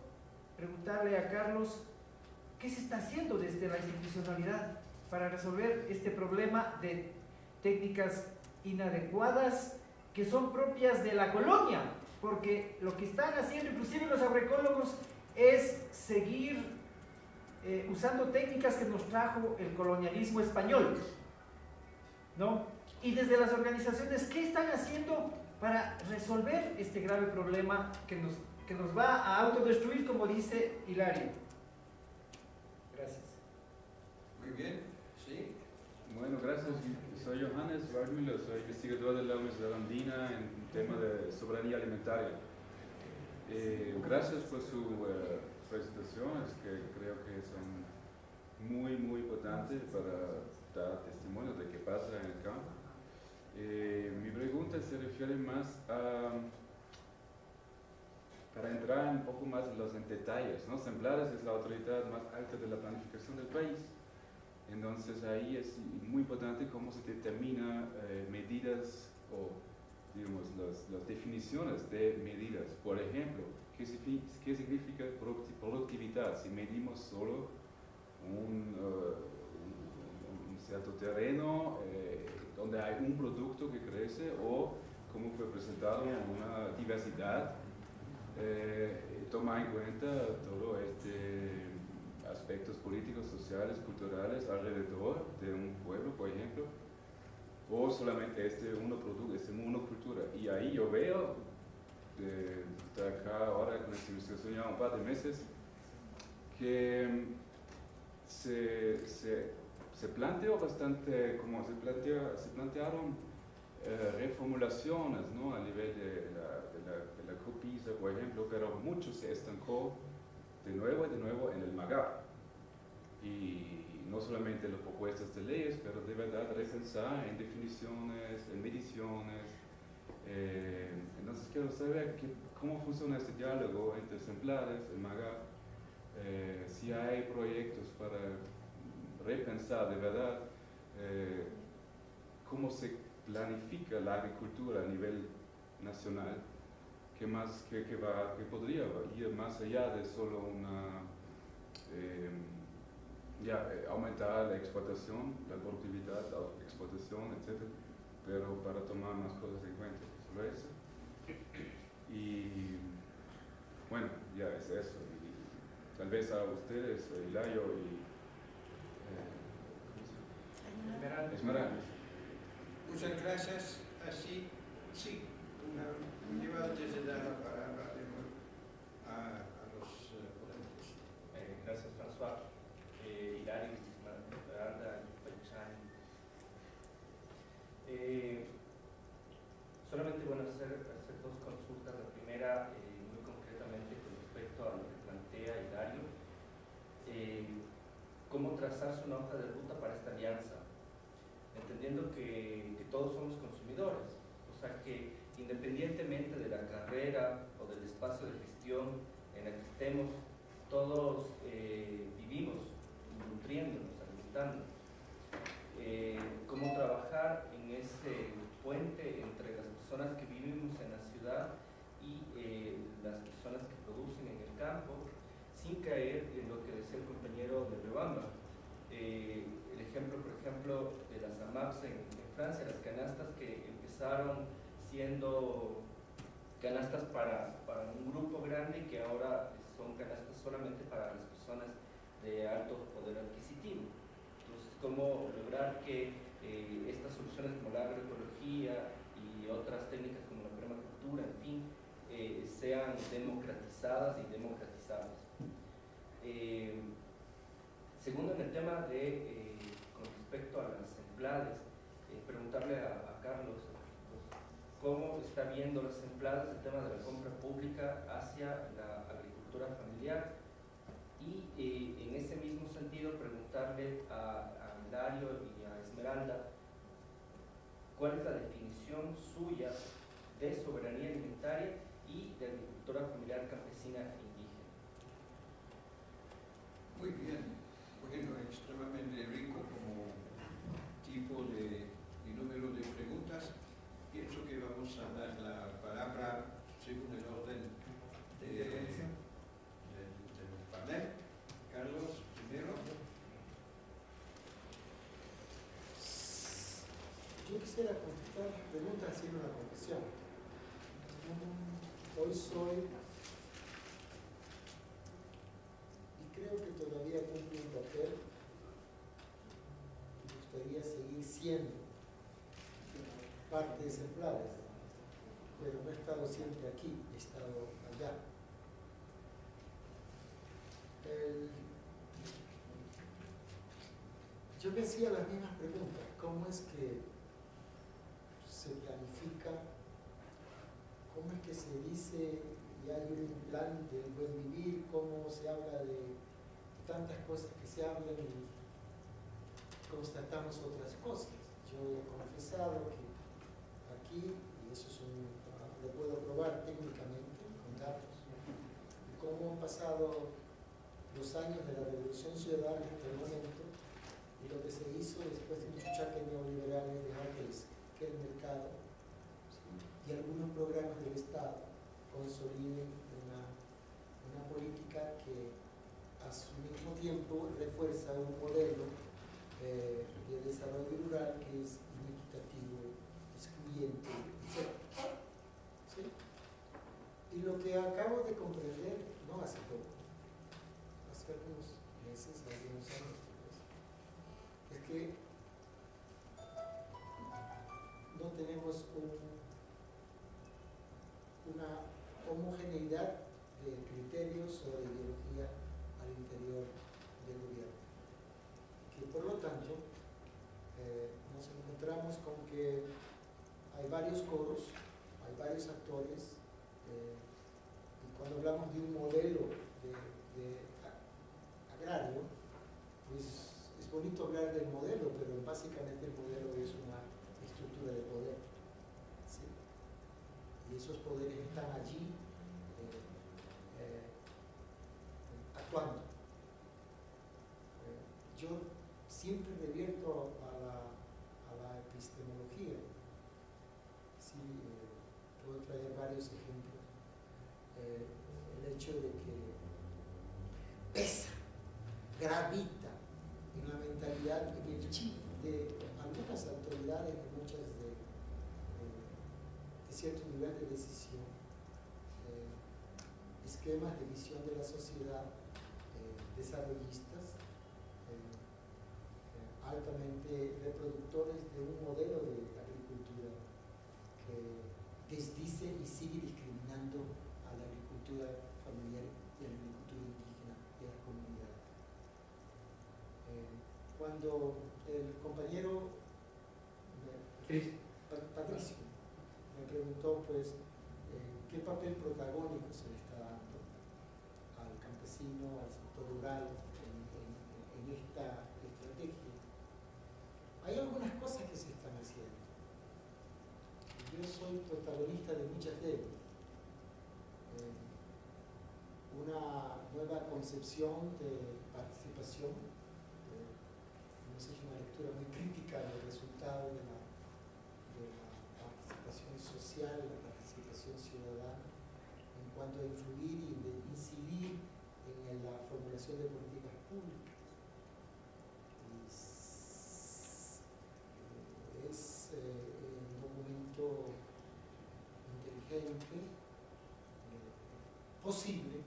preguntarle a Carlos, ¿qué se está haciendo desde la institucionalidad para resolver este problema de técnicas inadecuadas que son propias de la colonia? Porque lo que están haciendo, inclusive los agroecólogos, es seguir usando técnicas que nos trajo el colonialismo español, ¿no? Y desde las organizaciones, ¿qué están haciendo para resolver este grave problema que nos va a autodestruir, como dice Hilario? Gracias. Muy bien, sí. Bueno, gracias. Soy Johannes Waldmüller, soy investigador de la Universidad Andina en tema de soberanía alimentaria. Gracias por su presentaciones, que creo que son muy importantes para dar testimonio de qué pasa en el campo. Mi pregunta se refiere más para entrar un poco más en los detalles, ¿no? Semplares es la autoridad más alta de la planificación del país. Entonces ahí es muy importante cómo se determina medidas o, digamos, las definiciones de medidas. Por ejemplo, ¿qué significa productividad? Si medimos solo un cierto terreno donde hay un producto que crece, o como fue presentado, una diversidad, toma en cuenta todo aspectos políticos, sociales, culturales alrededor de un pueblo, por ejemplo, o solamente monocultura. Y ahí yo veo, de acá ahora con esta investigación ya un par de meses, que se planteó bastante, como se plantearon reformulaciones, ¿no? A nivel de la COPISA, por ejemplo, pero mucho se estancó de nuevo en el MAGAP. Y no solamente las propuestas de leyes, pero de verdad repensar en definiciones, en mediciones. Entonces quiero saber cómo funciona este diálogo entre ejemplares, el MAGAP, si hay proyectos para repensar de verdad cómo se planifica la agricultura a nivel nacional, que podría ir más allá de solo aumentar la explotación, la productividad, la explotación, etc. Pero para tomar más cosas en cuenta, solo eso. Y bueno, ya es eso. Y tal vez a ustedes, Hilario y Esmeralda. Muchas gracias. Así, sí, lleva antes de dar la palabra a los ponentes. Gracias, François. Hilario, Esmeralda, Paychan. Solamente hacer dos consultas. La primera, muy concretamente con respecto a lo que plantea Hilario, cómo trazarse una hoja de ruta para esta alianza entendiendo que todos somos consumidores, o sea que independientemente de la carrera o del espacio de gestión en el que estemos, todos vivimos nutriéndonos, alimentándonos. Cómo trabajar en ese puente entre las personas que vivimos en la ciudad y las personas que producen en el campo, sin caer en lo que decía el compañero de Rebamba. El ejemplo, por ejemplo, de las AMAPs en Francia, las canastas que empezaron siendo canastas para un grupo grande, que ahora son canastas solamente para las personas de alto poder adquisitivo. Entonces, cómo lograr que estas soluciones como la agroecología y otras técnicas como la permacultura, en fin, sean democratizadas y democratizables. Segundo, en el tema de, con respecto a las empleadas, preguntarle a Carlos cómo está viendo las empleadas el tema de la compra pública hacia la agricultura familiar, y en ese mismo sentido preguntarle a Dario y a Esmeralda cuál es la definición suya de soberanía alimentaria y de agricultura familiar campesina e indígena. Muy bien, bueno, extremadamente rico como tipo de y número de preguntas. Pienso que vamos a dar la palabra según el orden del panel. Carlos, primero. Yo quisiera contestar las preguntas haciendo una confesión. Hoy soy, y creo que todavía cumplo un papel, me gustaría seguir siendo parte de Ejemplares, pero no he estado siempre aquí, he estado allá. Yo me hacía las mismas preguntas. ¿Cómo es que se planifica? ¿Cómo es que se dice y hay un plan del buen vivir? ¿Cómo se habla de tantas cosas que se hablan y constatamos otras cosas? Yo he confesado que aquí, y eso lo puedo probar técnicamente con datos, cómo han pasado los años de la Revolución Ciudadana hasta el momento, y lo que se hizo después de un chuchaque neoliberal es dejar que el mercado, ¿sí?, y algunos programas del Estado consoliden una política que a su mismo tiempo refuerza un modelo de desarrollo rural que es inequitativo, excluyente, etc. ¿Sí? Y lo que acabo de comprender, no hace poco, hace algunos meses, algunos años, es que no tenemos una homogeneidad de criterios o de ideología al interior del gobierno. Que por lo tanto nos encontramos con que hay varios coros, hay varios actores, y cuando hablamos de un modelo de agrario, pues es bonito hablar del modelo, pero básicamente el modelo es una estructura de poder, ¿sí? Y esos poderes están allí actuando. Yo siempre revierto a la epistemología. Sí, puedo traer varios ejemplos. El hecho de que pesa, gravita en la mentalidad, en el chip de algunas autoridades, de muchas de cierto nivel de decisión, esquemas de visión de la sociedad desarrollistas, altamente reproductores de un modelo de agricultura que desdice y sigue discriminando a la agricultura familiar y a la agricultura indígena y a las comunidades. Cuando el compañero Patricio me preguntó, pues, qué papel protagónico se le está dando al campesino, al sector rural en esta estrategia. Hay algunas cosas que concepción de participación. Hemos hecho una lectura muy crítica del resultado de la participación social, la participación ciudadana, en cuanto a influir y de incidir en la formulación de políticas públicas. Es un documento inteligente, posible,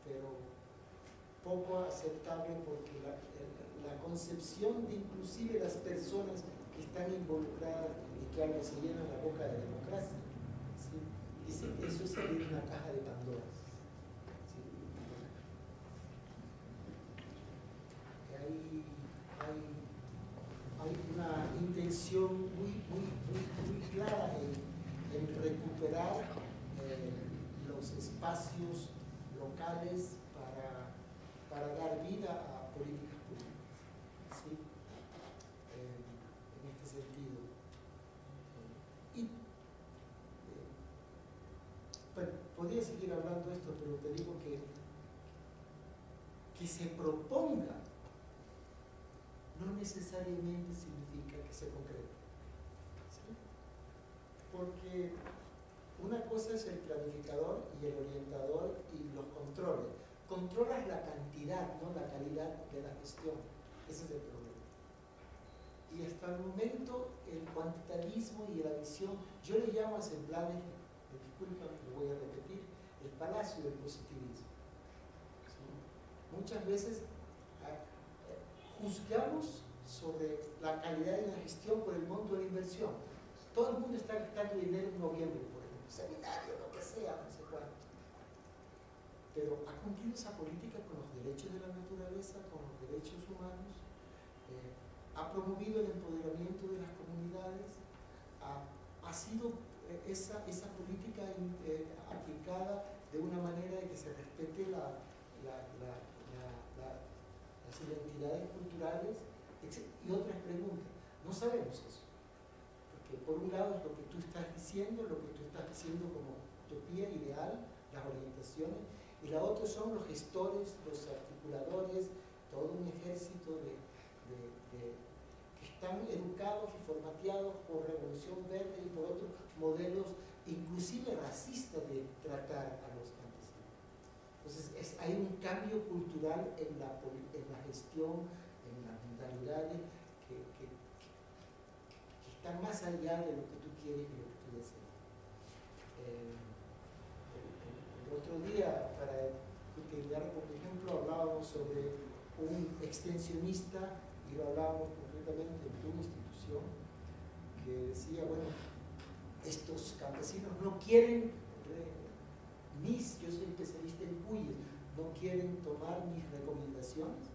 pero poco aceptable porque la concepción de inclusive las personas que están involucradas y que ahora se llenan la boca de democracia, ¿sí? Dicen que eso es abrir una caja de Pandora. ¿Sí? Hay una intención muy clara en recuperar los espacios locales para dar vida a políticas públicas, ¿sí? En este sentido. Bueno, podría seguir hablando de esto, pero te digo que se proponga no necesariamente significa que se concrete, ¿sí? Porque una cosa es el planificador y el orientador y los controles. Controlas la cantidad, no la calidad de la gestión. Ese es el problema. Y hasta el momento el cuantitativismo y la visión, yo le llamo a ese plan, disculpa, lo voy a repetir, el palacio del positivismo. ¿Sí? Muchas veces juzgamos sobre la calidad de la gestión por el monto de la inversión. Todo el mundo está gastando dinero en noviembre, por ejemplo, seminario, lo que sea, no sé cuánto. Pero ha cumplido esa política con los derechos de la naturaleza, con los derechos humanos, ha promovido el empoderamiento de las comunidades, ha sido esa política aplicada de una manera de que se respete las identidades culturales y otras preguntas. No sabemos eso, porque por un lado es lo que tú estás diciendo como utopía ideal, las orientaciones, y la otra son los gestores, los articuladores, todo un ejército que están educados y formateados por Revolución Verde y por otros modelos, inclusive racistas, de tratar a los campesinos. Entonces hay un cambio cultural en la gestión, en las mentalidades que están más allá de lo que tú quieres y lo que tú deseas. El otro día, para utilizar como ejemplo, hablábamos sobre un extensionista y lo hablábamos concretamente en tu institución, que decía, bueno, estos campesinos no quieren, yo soy especialista en cuyes, no quieren tomar mis recomendaciones,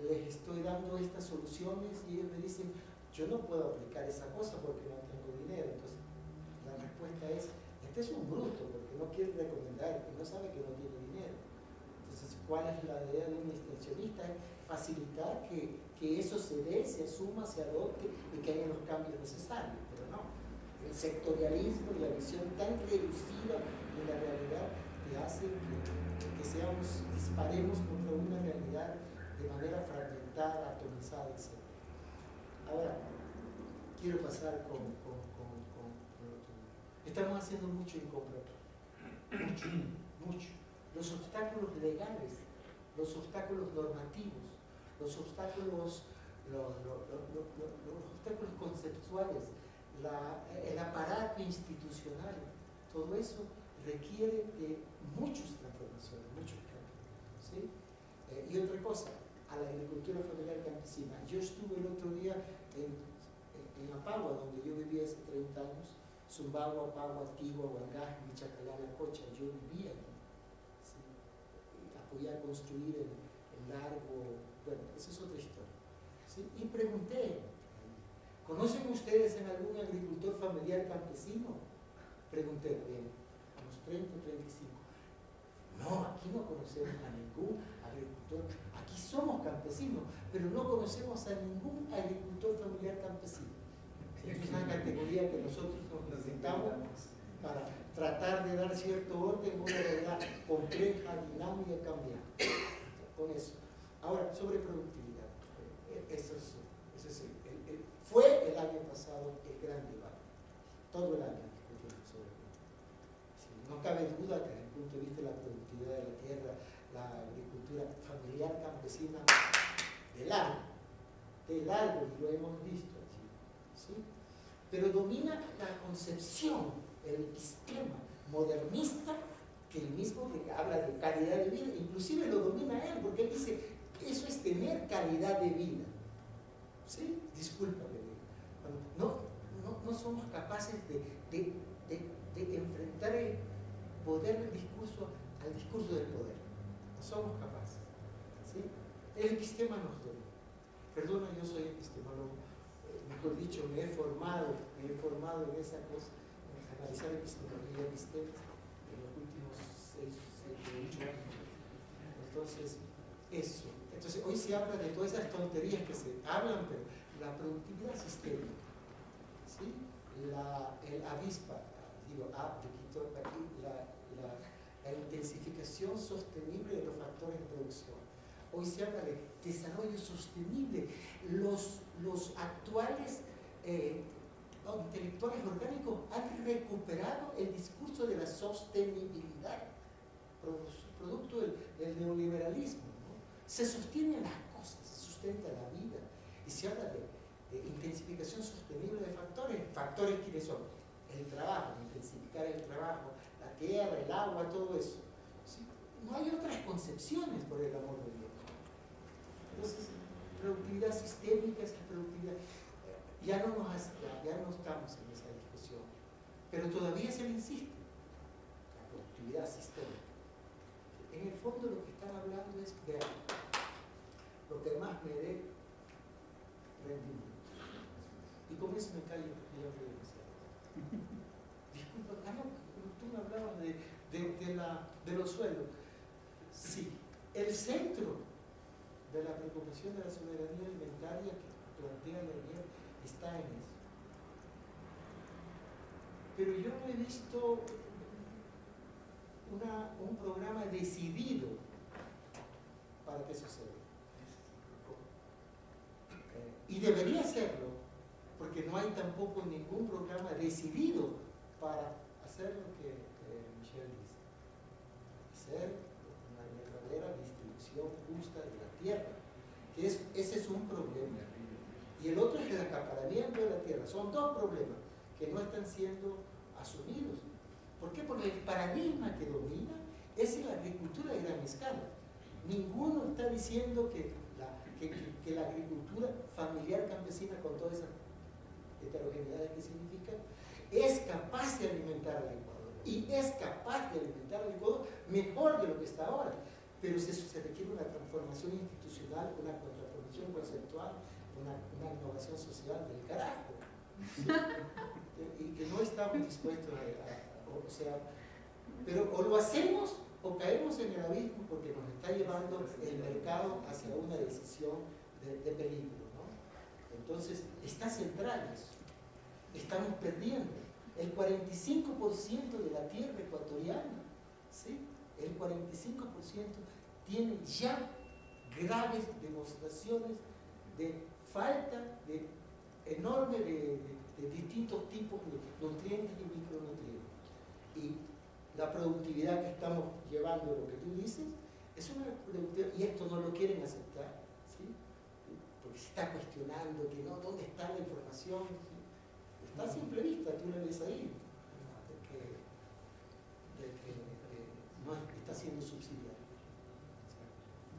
les estoy dando estas soluciones y ellos me dicen, yo no puedo aplicar esa cosa porque no tengo dinero. Entonces la respuesta es, este es un bruto porque no quiere recomendar, que no sabe que no tiene dinero. Entonces, ¿cuál es la idea de un extensionista? Es facilitar que eso se dé, se asuma, se adopte y que haya los cambios necesarios, pero no. El sectorialismo y la visión tan reducida de la realidad que hace que disparemos contra una realidad de manera fragmentada, atomizada, etc. Ahora, quiero pasar con otro. Estamos haciendo mucho en contra. Mucho. Los obstáculos legales, los obstáculos normativos, los obstáculos conceptuales, el aparato institucional, todo eso requiere de muchas transformaciones, muchos cambios, ¿sí? Y otra cosa, a la agricultura familiar campesina. Yo estuve el otro día en Apagua, donde yo vivía hace 30 años, Zumbagua, Apagua, Tigua, Huangaje, Michacalana, Cocha, yo vivía allí. ¿Sí? Apoyé a construir el largo, bueno, esa es otra historia. ¿Sí? Y pregunté, ¿conocen ustedes en algún agricultor familiar campesino? Pregunté, bien, a los 30, 35. No, aquí no conocemos a ningún agricultor, aquí somos campesinos, pero no conocemos a ningún agricultor familiar campesino. Es una categoría que nosotros nos necesitamos para tratar de dar cierto orden a una realidad compleja, dinámica y cambiante. Con eso. Ahora, sobre productividad. Fue el año pasado el gran debate. Todo el año discutimos sobre productividad. Sí, no cabe duda que desde el punto de vista de la productividad de la tierra, la agricultura familiar campesina, de largo, y lo hemos visto allí, ¿sí? Pero domina la concepción, el sistema modernista, que el mismo que habla de calidad de vida, inclusive lo domina él, porque él dice, eso es tener calidad de vida. ¿Sí? Discúlpame, no somos capaces de enfrentar el poder del discurso al discurso del poder. No somos capaces. ¿Sí? El epistema nos domina. Perdona, yo soy epistemólogo, mejor dicho, me he formado en esa cosa, en analizar epistemología y epistemas en los últimos 6, 7, 8 años. Entonces, eso. Entonces, hoy se habla de todas esas tonterías que se hablan, pero la productividad sistémica, ¿sí? El avispa, digo, aquí, la intensificación sostenible de los factores de producción. Hoy se habla de desarrollo sostenible. Los actuales intelectuales orgánicos han recuperado el discurso de la sostenibilidad, producto del neoliberalismo, ¿no? Se sostienen las cosas, se sustenta la vida. Y se habla de intensificación sostenible de factores. ¿Factores quiénes son? El trabajo, intensificar el trabajo, la tierra, el agua, todo eso. ¿Sí? No hay otras concepciones, por el amor de Dios. Entonces, productividad sistémica, esa productividad, ya no estamos en esa discusión, pero todavía se le insiste, la productividad sistémica. En el fondo lo que están hablando es ver lo que más me dé rendimiento. Y con eso me callo porque ya voy demasiado. Disculpa, no, tú me hablabas de los suelos. Sí, el centro de la preocupación de la soberanía alimentaria que plantea Lerner está en eso. Pero yo no he visto un programa decidido para que suceda. Y debería serlo, porque no hay tampoco ningún programa decidido para hacer lo que Michel dice. Hacer una verdadera distribución justa de la tierra. Ese es un problema. Y el otro es el acaparamiento de la tierra. Son dos problemas que no están siendo asumidos. ¿Por qué? Porque el paradigma que domina es la agricultura de gran escala. Ninguno está diciendo que la agricultura familiar campesina, con todas esas heterogeneidades que significa, es capaz de alimentar al Ecuador. Y es capaz de alimentar al Ecuador mejor de lo que está ahora. Pero se requiere una transformación institucional, una transformación conceptual, una innovación social del carajo. ¿Sí? Y que no estamos dispuestos pero o lo hacemos o caemos en el abismo porque nos está llevando el mercado hacia una decisión de peligro, ¿no? Entonces, está central eso. Estamos perdiendo. El 45% de la tierra ecuatoriana, ¿sí? El 45% tiene ya graves demostraciones de falta enorme de distintos tipos de nutrientes y micronutrientes. Y la productividad que estamos llevando, lo que tú dices, es una productividad, y esto no lo quieren aceptar, ¿sí? Porque se está cuestionando que no, ¿dónde está la información? ¿Sí? Está a simple vista, tú la ves ahí, de que no está siendo subsidiado.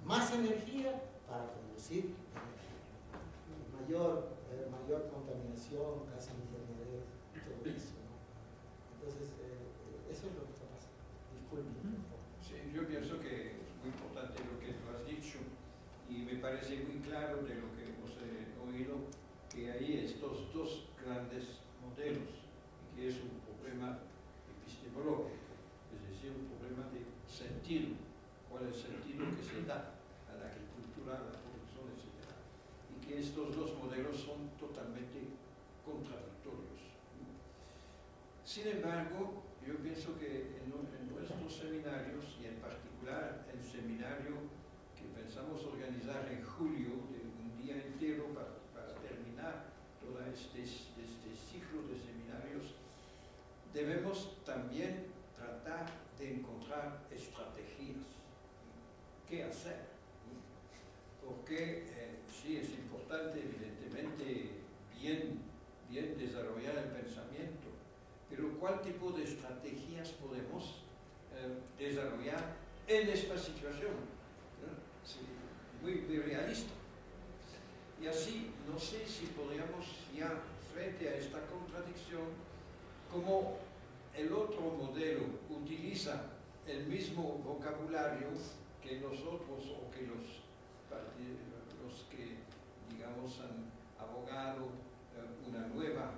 Más energía para producir energía. Mayor contaminación, casi invernadero, todo eso, ¿no? Entonces, eso es lo que está pasando. Disculpen. Sí, yo pienso que es muy importante lo que tú has dicho y me parece muy claro de lo que hemos oído que hay estos dos grandes modelos, que es un problema epistemológico, es decir, un problema de sentido, cuál es el sentido que se da a la agricultura, a la producción, etc. Y que estos dos modelos son totalmente contradictorios. Sin embargo, yo pienso que en nuestros seminarios, y en particular el seminario que pensamos organizar en julio, de un día entero para terminar todo este ciclo de seminarios, debemos también tratar de encontrar estrategias. ¿Qué hacer? Porque sí es importante, evidentemente, bien desarrollar el pensamiento, pero ¿cuál tipo de estrategias podemos desarrollar en esta situación? Sí, muy realista. Y así, no sé si podríamos ya, frente a esta contradicción, como el otro modelo utiliza el mismo vocabulario que nosotros o que los que, digamos, han abogado una nueva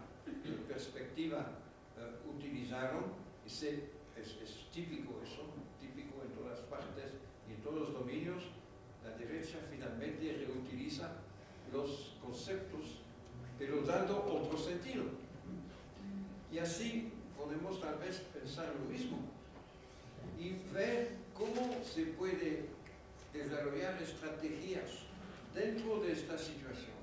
perspectiva utilizaron, es típico eso, típico en todas partes y en todos los dominios. La derecha finalmente reutiliza los conceptos, pero dando otro sentido. Y así podemos tal vez pensar lo mismo y ver cómo se puede desarrollar estrategias dentro de esta situación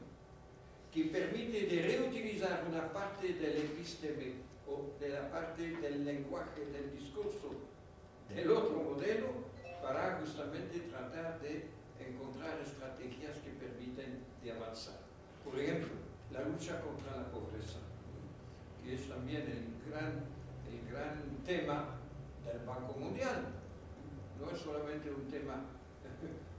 que permite de reutilizar una parte del episteme o de la parte del lenguaje, del discurso del otro modelo para justamente tratar de encontrar estrategias que permiten de avanzar. Por ejemplo, la lucha contra la pobreza, que es también el gran tema del Banco Mundial. No es solamente un tema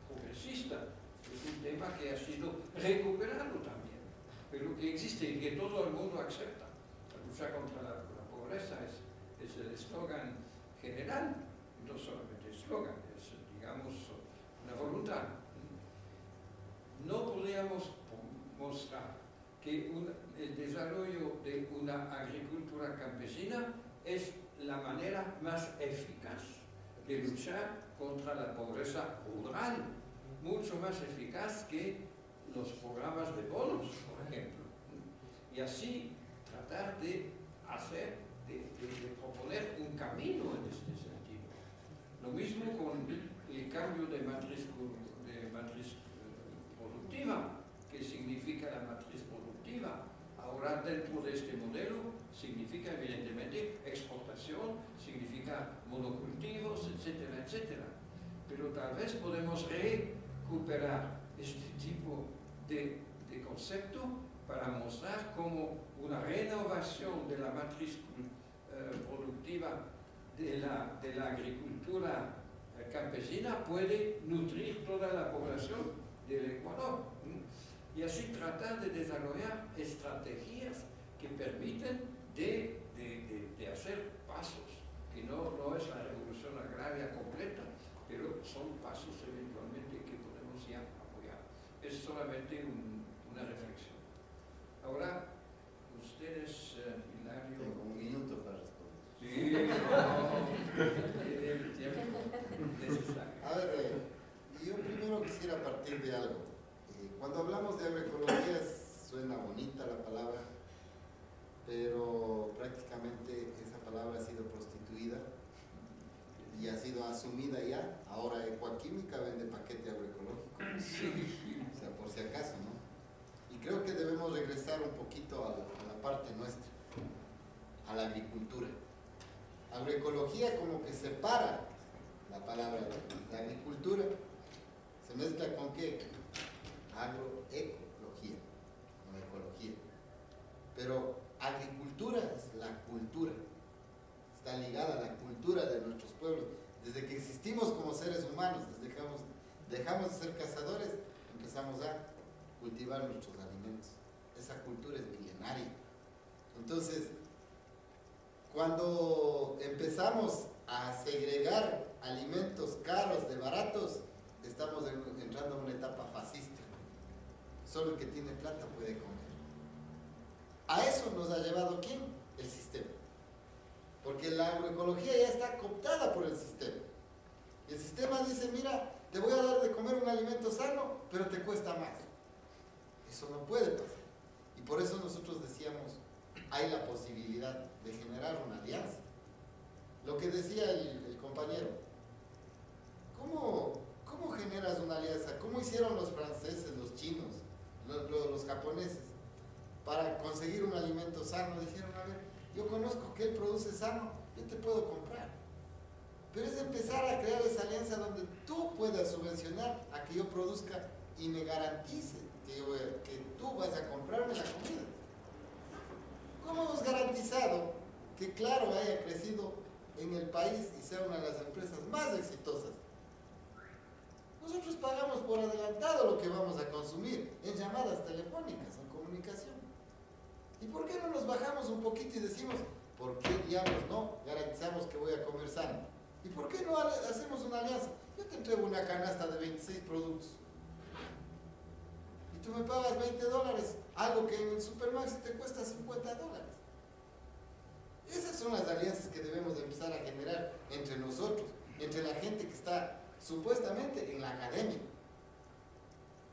progresista, es un tema que ha sido recuperado también, pero que existe y que todo el mundo acepta. La lucha contra la pobreza es el eslogan general, no solamente eslogan, es, digamos, una voluntad. No podríamos mostrar que el desarrollo de una agricultura campesina es la manera más eficaz de luchar contra la pobreza rural, mucho más eficaz que los programas de bonos, por ejemplo. Y así tratar de proponer un camino en este sentido. Lo mismo con el cambio de matriz productiva. ¿Qué significa la matriz productiva? Ahora, dentro de este modelo, significa evidentemente exportación, significa monocultivos, etcétera, etcétera. Pero tal vez podemos recuperar este tipo de concepto para mostrar cómo una renovación de la matriz productiva de la agricultura campesina puede nutrir toda la población del Ecuador. Y así tratar de desarrollar estrategias que permiten de hacer pasos, que no es la revolución agraria completa, pero son pasos eventualmente que podemos ya apoyar. Es solamente una reflexión. Ahora, ustedes, Hilario... Tengo un minuto para responder. Sí, no, el tiempo necesario. A ver, yo primero quisiera partir de algo. Cuando hablamos de agroecología suena bonita la palabra, pero prácticamente esa palabra ha sido prostituida y ha sido asumida ya. Ahora Ecoquímica vende paquete agroecológico, o sea, por si acaso, ¿no? Y creo que debemos regresar un poquito a la parte nuestra, a la agricultura. Agroecología como que separa la palabra de la agricultura, se mezcla con ¿qué? Agroecología, no ecología. Pero agricultura es la cultura, está ligada a la cultura de nuestros pueblos. Desde que existimos como seres humanos, desde que dejamos de ser cazadores, empezamos a cultivar nuestros alimentos. Esa cultura es milenaria. Entonces, cuando empezamos a segregar alimentos caros de baratos, estamos entrando a una etapa fascista. Solo el que tiene plata puede comer. A eso nos ha llevado ¿quién? El sistema. Porque la agroecología ya está cooptada por el sistema. Y el sistema dice, mira, te voy a dar de comer un alimento sano, pero te cuesta más. Eso no puede pasar. Y por eso nosotros decíamos, hay la posibilidad de generar una alianza lo que decía el compañero, ¿cómo generas una alianza? ¿Cómo hicieron los franceses, los chinos, los japoneses para conseguir un alimento sano? Dijeron, a ver, yo conozco que él produce sano, yo te puedo comprar. Pero es empezar a crear esa alianza donde tú puedas subvencionar a que yo produzca y me garantice que tú vas a comprarme la comida. ¿Cómo hemos garantizado que Claro haya crecido en el país y sea una de las empresas más exitosas? Nosotros pagamos por adelantado lo que vamos a consumir en llamadas telefónicas, en comunicación. ¿Y por qué no nos bajamos un poquito y decimos, ¿por qué diablos no garantizamos que voy a comer sano? ¿Y por qué no hacemos una alianza? Yo te entrego una canasta de 26 productos y tú me pagas $20, algo que en el Supermaxi te cuesta $50. Esas son las alianzas que debemos de empezar a generar entre nosotros, entre la gente que está supuestamente en la academia.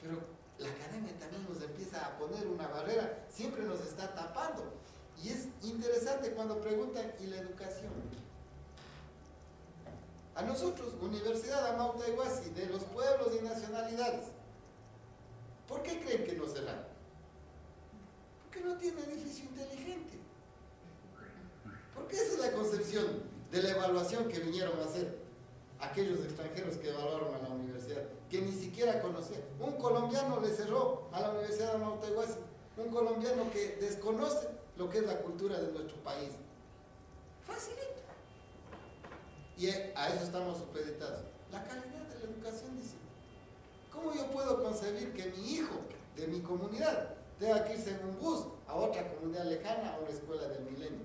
Pero la academia también nos empieza a poner una barrera, siempre nos está tapando. Y es interesante cuando preguntan, ¿y la educación? A nosotros, Universidad Amauta Iguasi, de los pueblos y nacionalidades, ¿por qué creen que nos cerraron? Porque no tiene edificio inteligente. Porque esa es la concepción de la evaluación que vinieron a hacer aquellos extranjeros que evaluaron a la universidad, que ni siquiera conocían. Un colombiano le cerró a la Universidad de Amauta Iguasi, un colombiano que desconoce lo que es la cultura de nuestro país. Facilito. Y a eso estamos supeditados. La calidad de la educación, dice. ¿Cómo yo puedo concebir que mi hijo de mi comunidad tenga que irse en un bus a otra comunidad lejana, a una escuela del milenio?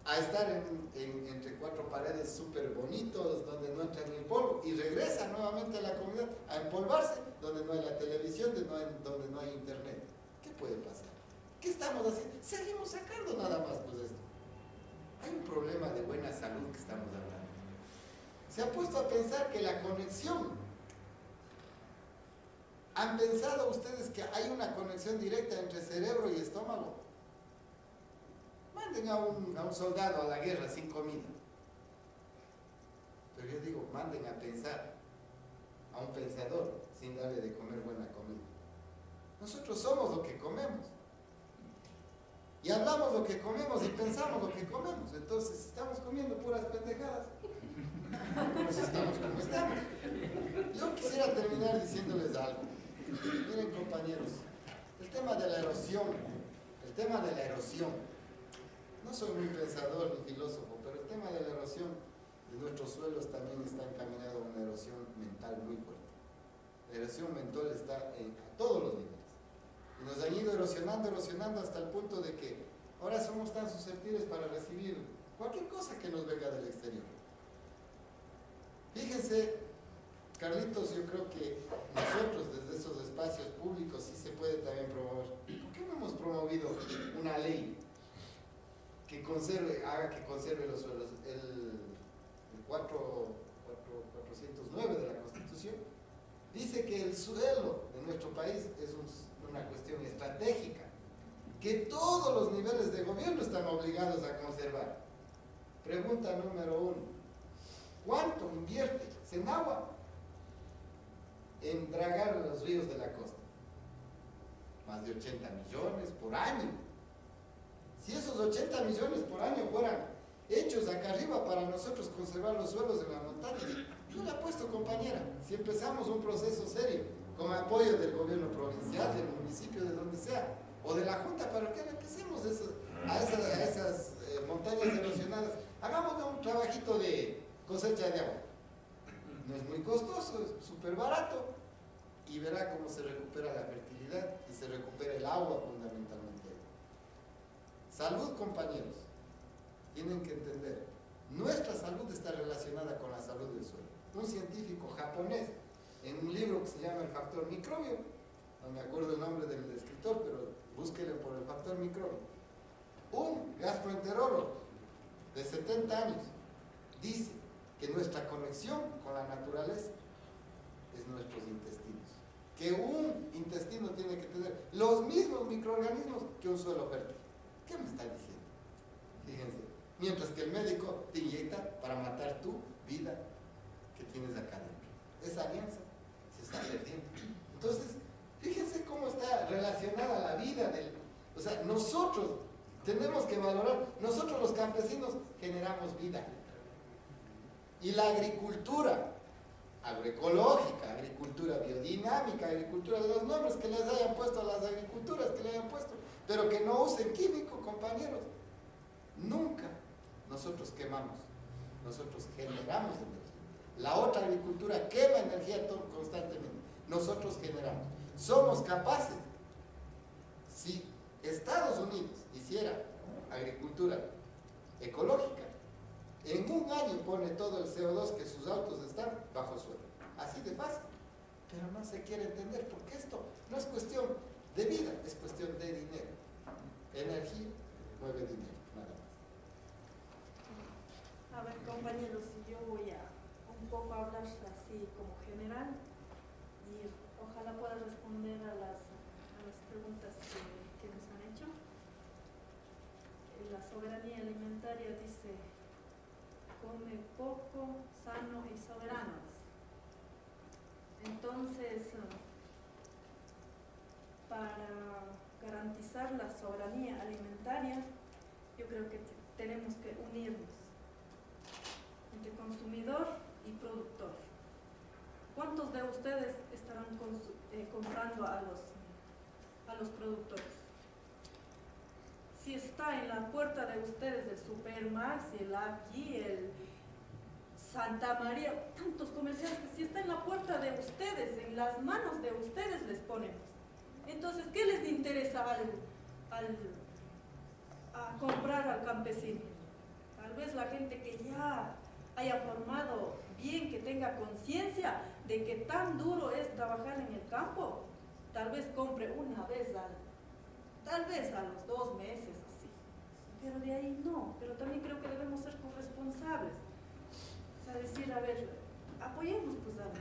A estar entre cuatro paredes súper bonitos, donde no entra ni el polvo, y regresa nuevamente a la comunidad a empolvarse, donde no hay la televisión, donde no hay internet. ¿Qué puede pasar? ¿Qué estamos haciendo? Seguimos sacando nada más pues esto. Hay un problema de buena salud que estamos hablando. Se ha puesto a pensar que la conexión, ¿han pensado ustedes que hay una conexión directa entre cerebro y estómago? Manden a un soldado a la guerra sin comida. Pero yo digo, manden a pensar a un pensador sin darle de comer buena comida. Nosotros somos lo que comemos. Y hablamos lo que comemos y pensamos lo que comemos. Entonces, si estamos comiendo puras pendejadas, pues estamos como estamos. Yo quisiera terminar diciéndoles algo. Miren, compañeros, el tema de la erosión, no soy muy pensador ni filósofo, pero el tema de la erosión de nuestros suelos también está encaminado a una erosión mental muy fuerte. La erosión mental está a todos los niveles. Y nos han ido erosionando hasta el punto de que ahora somos tan susceptibles para recibir cualquier cosa que nos venga del exterior. Fíjense, Carlitos, yo creo que nosotros desde esos espacios públicos sí se puede también promover. ¿Por qué no hemos promovido una ley que haga que conserve los suelos? El 409 de la Constitución dice que el suelo de nuestro país es una cuestión estratégica, que todos los niveles de gobierno están obligados a conservar. Pregunta número 1. ¿Cuánto invierte Senagua en dragar los ríos de la costa? Más de 80 millones por año. Si esos 80 millones por año fueran hechos acá arriba para nosotros conservar los suelos en la montaña, yo le apuesto, compañera, si empezamos un proceso serio, con apoyo del gobierno provincial, del municipio, de donde sea, o de la junta parroquial, empecemos a esas montañas erosionadas, hagamos un trabajito de cosecha de agua. No es muy costoso, es súper barato, y verá cómo se recupera la fertilidad y se recupera el agua fundamentalmente. Salud, compañeros, tienen que entender, nuestra salud está relacionada con la salud del suelo. Un científico japonés, en un libro que se llama El factor microbio, no me acuerdo el nombre del escritor, pero búsquenle por el factor microbio, un gastroenterólogo de 70 años dice que nuestra conexión con la naturaleza es nuestros intestinos, que un intestino tiene que tener los mismos microorganismos que un suelo fértil. ¿Qué me está diciendo? Fíjense, mientras que el médico te inyecta para matar tu vida que tienes acá dentro. Esa alianza se está perdiendo. Entonces, fíjense cómo está relacionada la vida del... O sea, nosotros tenemos que valorar, nosotros los campesinos generamos vida. Y la agricultura agroecológica, agricultura biodinámica, agricultura de los nombres que les hayan puesto a las agriculturas, que le hayan puesto, pero que no usen químico, compañeros. Nunca nosotros quemamos, nosotros generamos energía. La otra agricultura quema energía constantemente, nosotros generamos. Somos capaces, si Estados Unidos hiciera agricultura ecológica, en un año pone todo el CO2 que sus autos están bajo suelo. Así de fácil. Pero no se quiere entender, porque esto no es cuestión de vida, es cuestión de dinero. Energía mueve dinero, nada más. A ver, compañeros, yo voy a un poco hablar así como general y ojalá pueda responder a las preguntas que nos han hecho. La soberanía alimentaria dice: come poco, sano y soberano. Entonces, para garantizar la soberanía alimentaria, yo creo que tenemos que unirnos entre consumidor y productor. ¿Cuántos de ustedes estarán comprando a los productores? Si está en la puerta de ustedes el Supermax, el Aquí, el Santa María, tantos comerciantes, si está en la puerta de ustedes, en las manos de ustedes les ponemos. Entonces, ¿qué les interesa a comprar al campesino? Tal vez la gente que ya haya formado bien, que tenga conciencia de que tan duro es trabajar en el campo, tal vez compre una vez tal vez a los 2 meses, así. Pero de ahí no, pero también creo que debemos ser corresponsables. O sea, decir, a ver, apoyemos pues al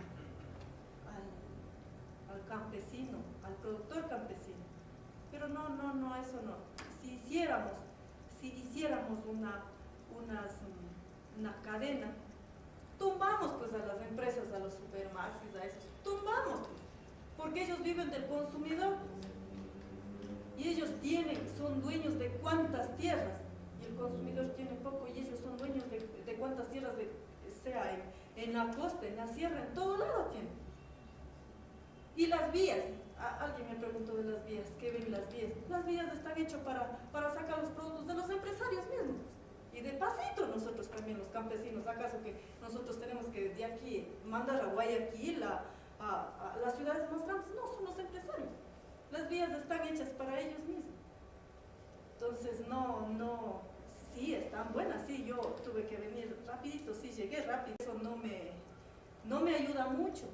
campesino, al productor campesino. Pero no, eso no. Si hiciéramos una cadena, tumbamos pues a las empresas, a los supermaxis, a esos, tumbamos pues, porque ellos viven del consumidor y ellos son dueños de cuántas tierras, y el consumidor tiene poco y ellos son dueños de cuántas tierras, sea en la costa, en la sierra, en todo lado tienen. Y las vías, alguien me preguntó de las vías, ¿qué ven las vías? Las vías están hechas para sacar los productos de los empresarios mismos. Y de pasito nosotros también, los campesinos, ¿acaso que nosotros tenemos que de aquí mandar a Guayaquil, a las ciudades más grandes? No, son los empresarios. Las vías están hechas para ellos mismos. Entonces, sí, están buenas, sí, yo tuve que venir rapidito, sí, llegué rápido. Eso no me ayuda mucho.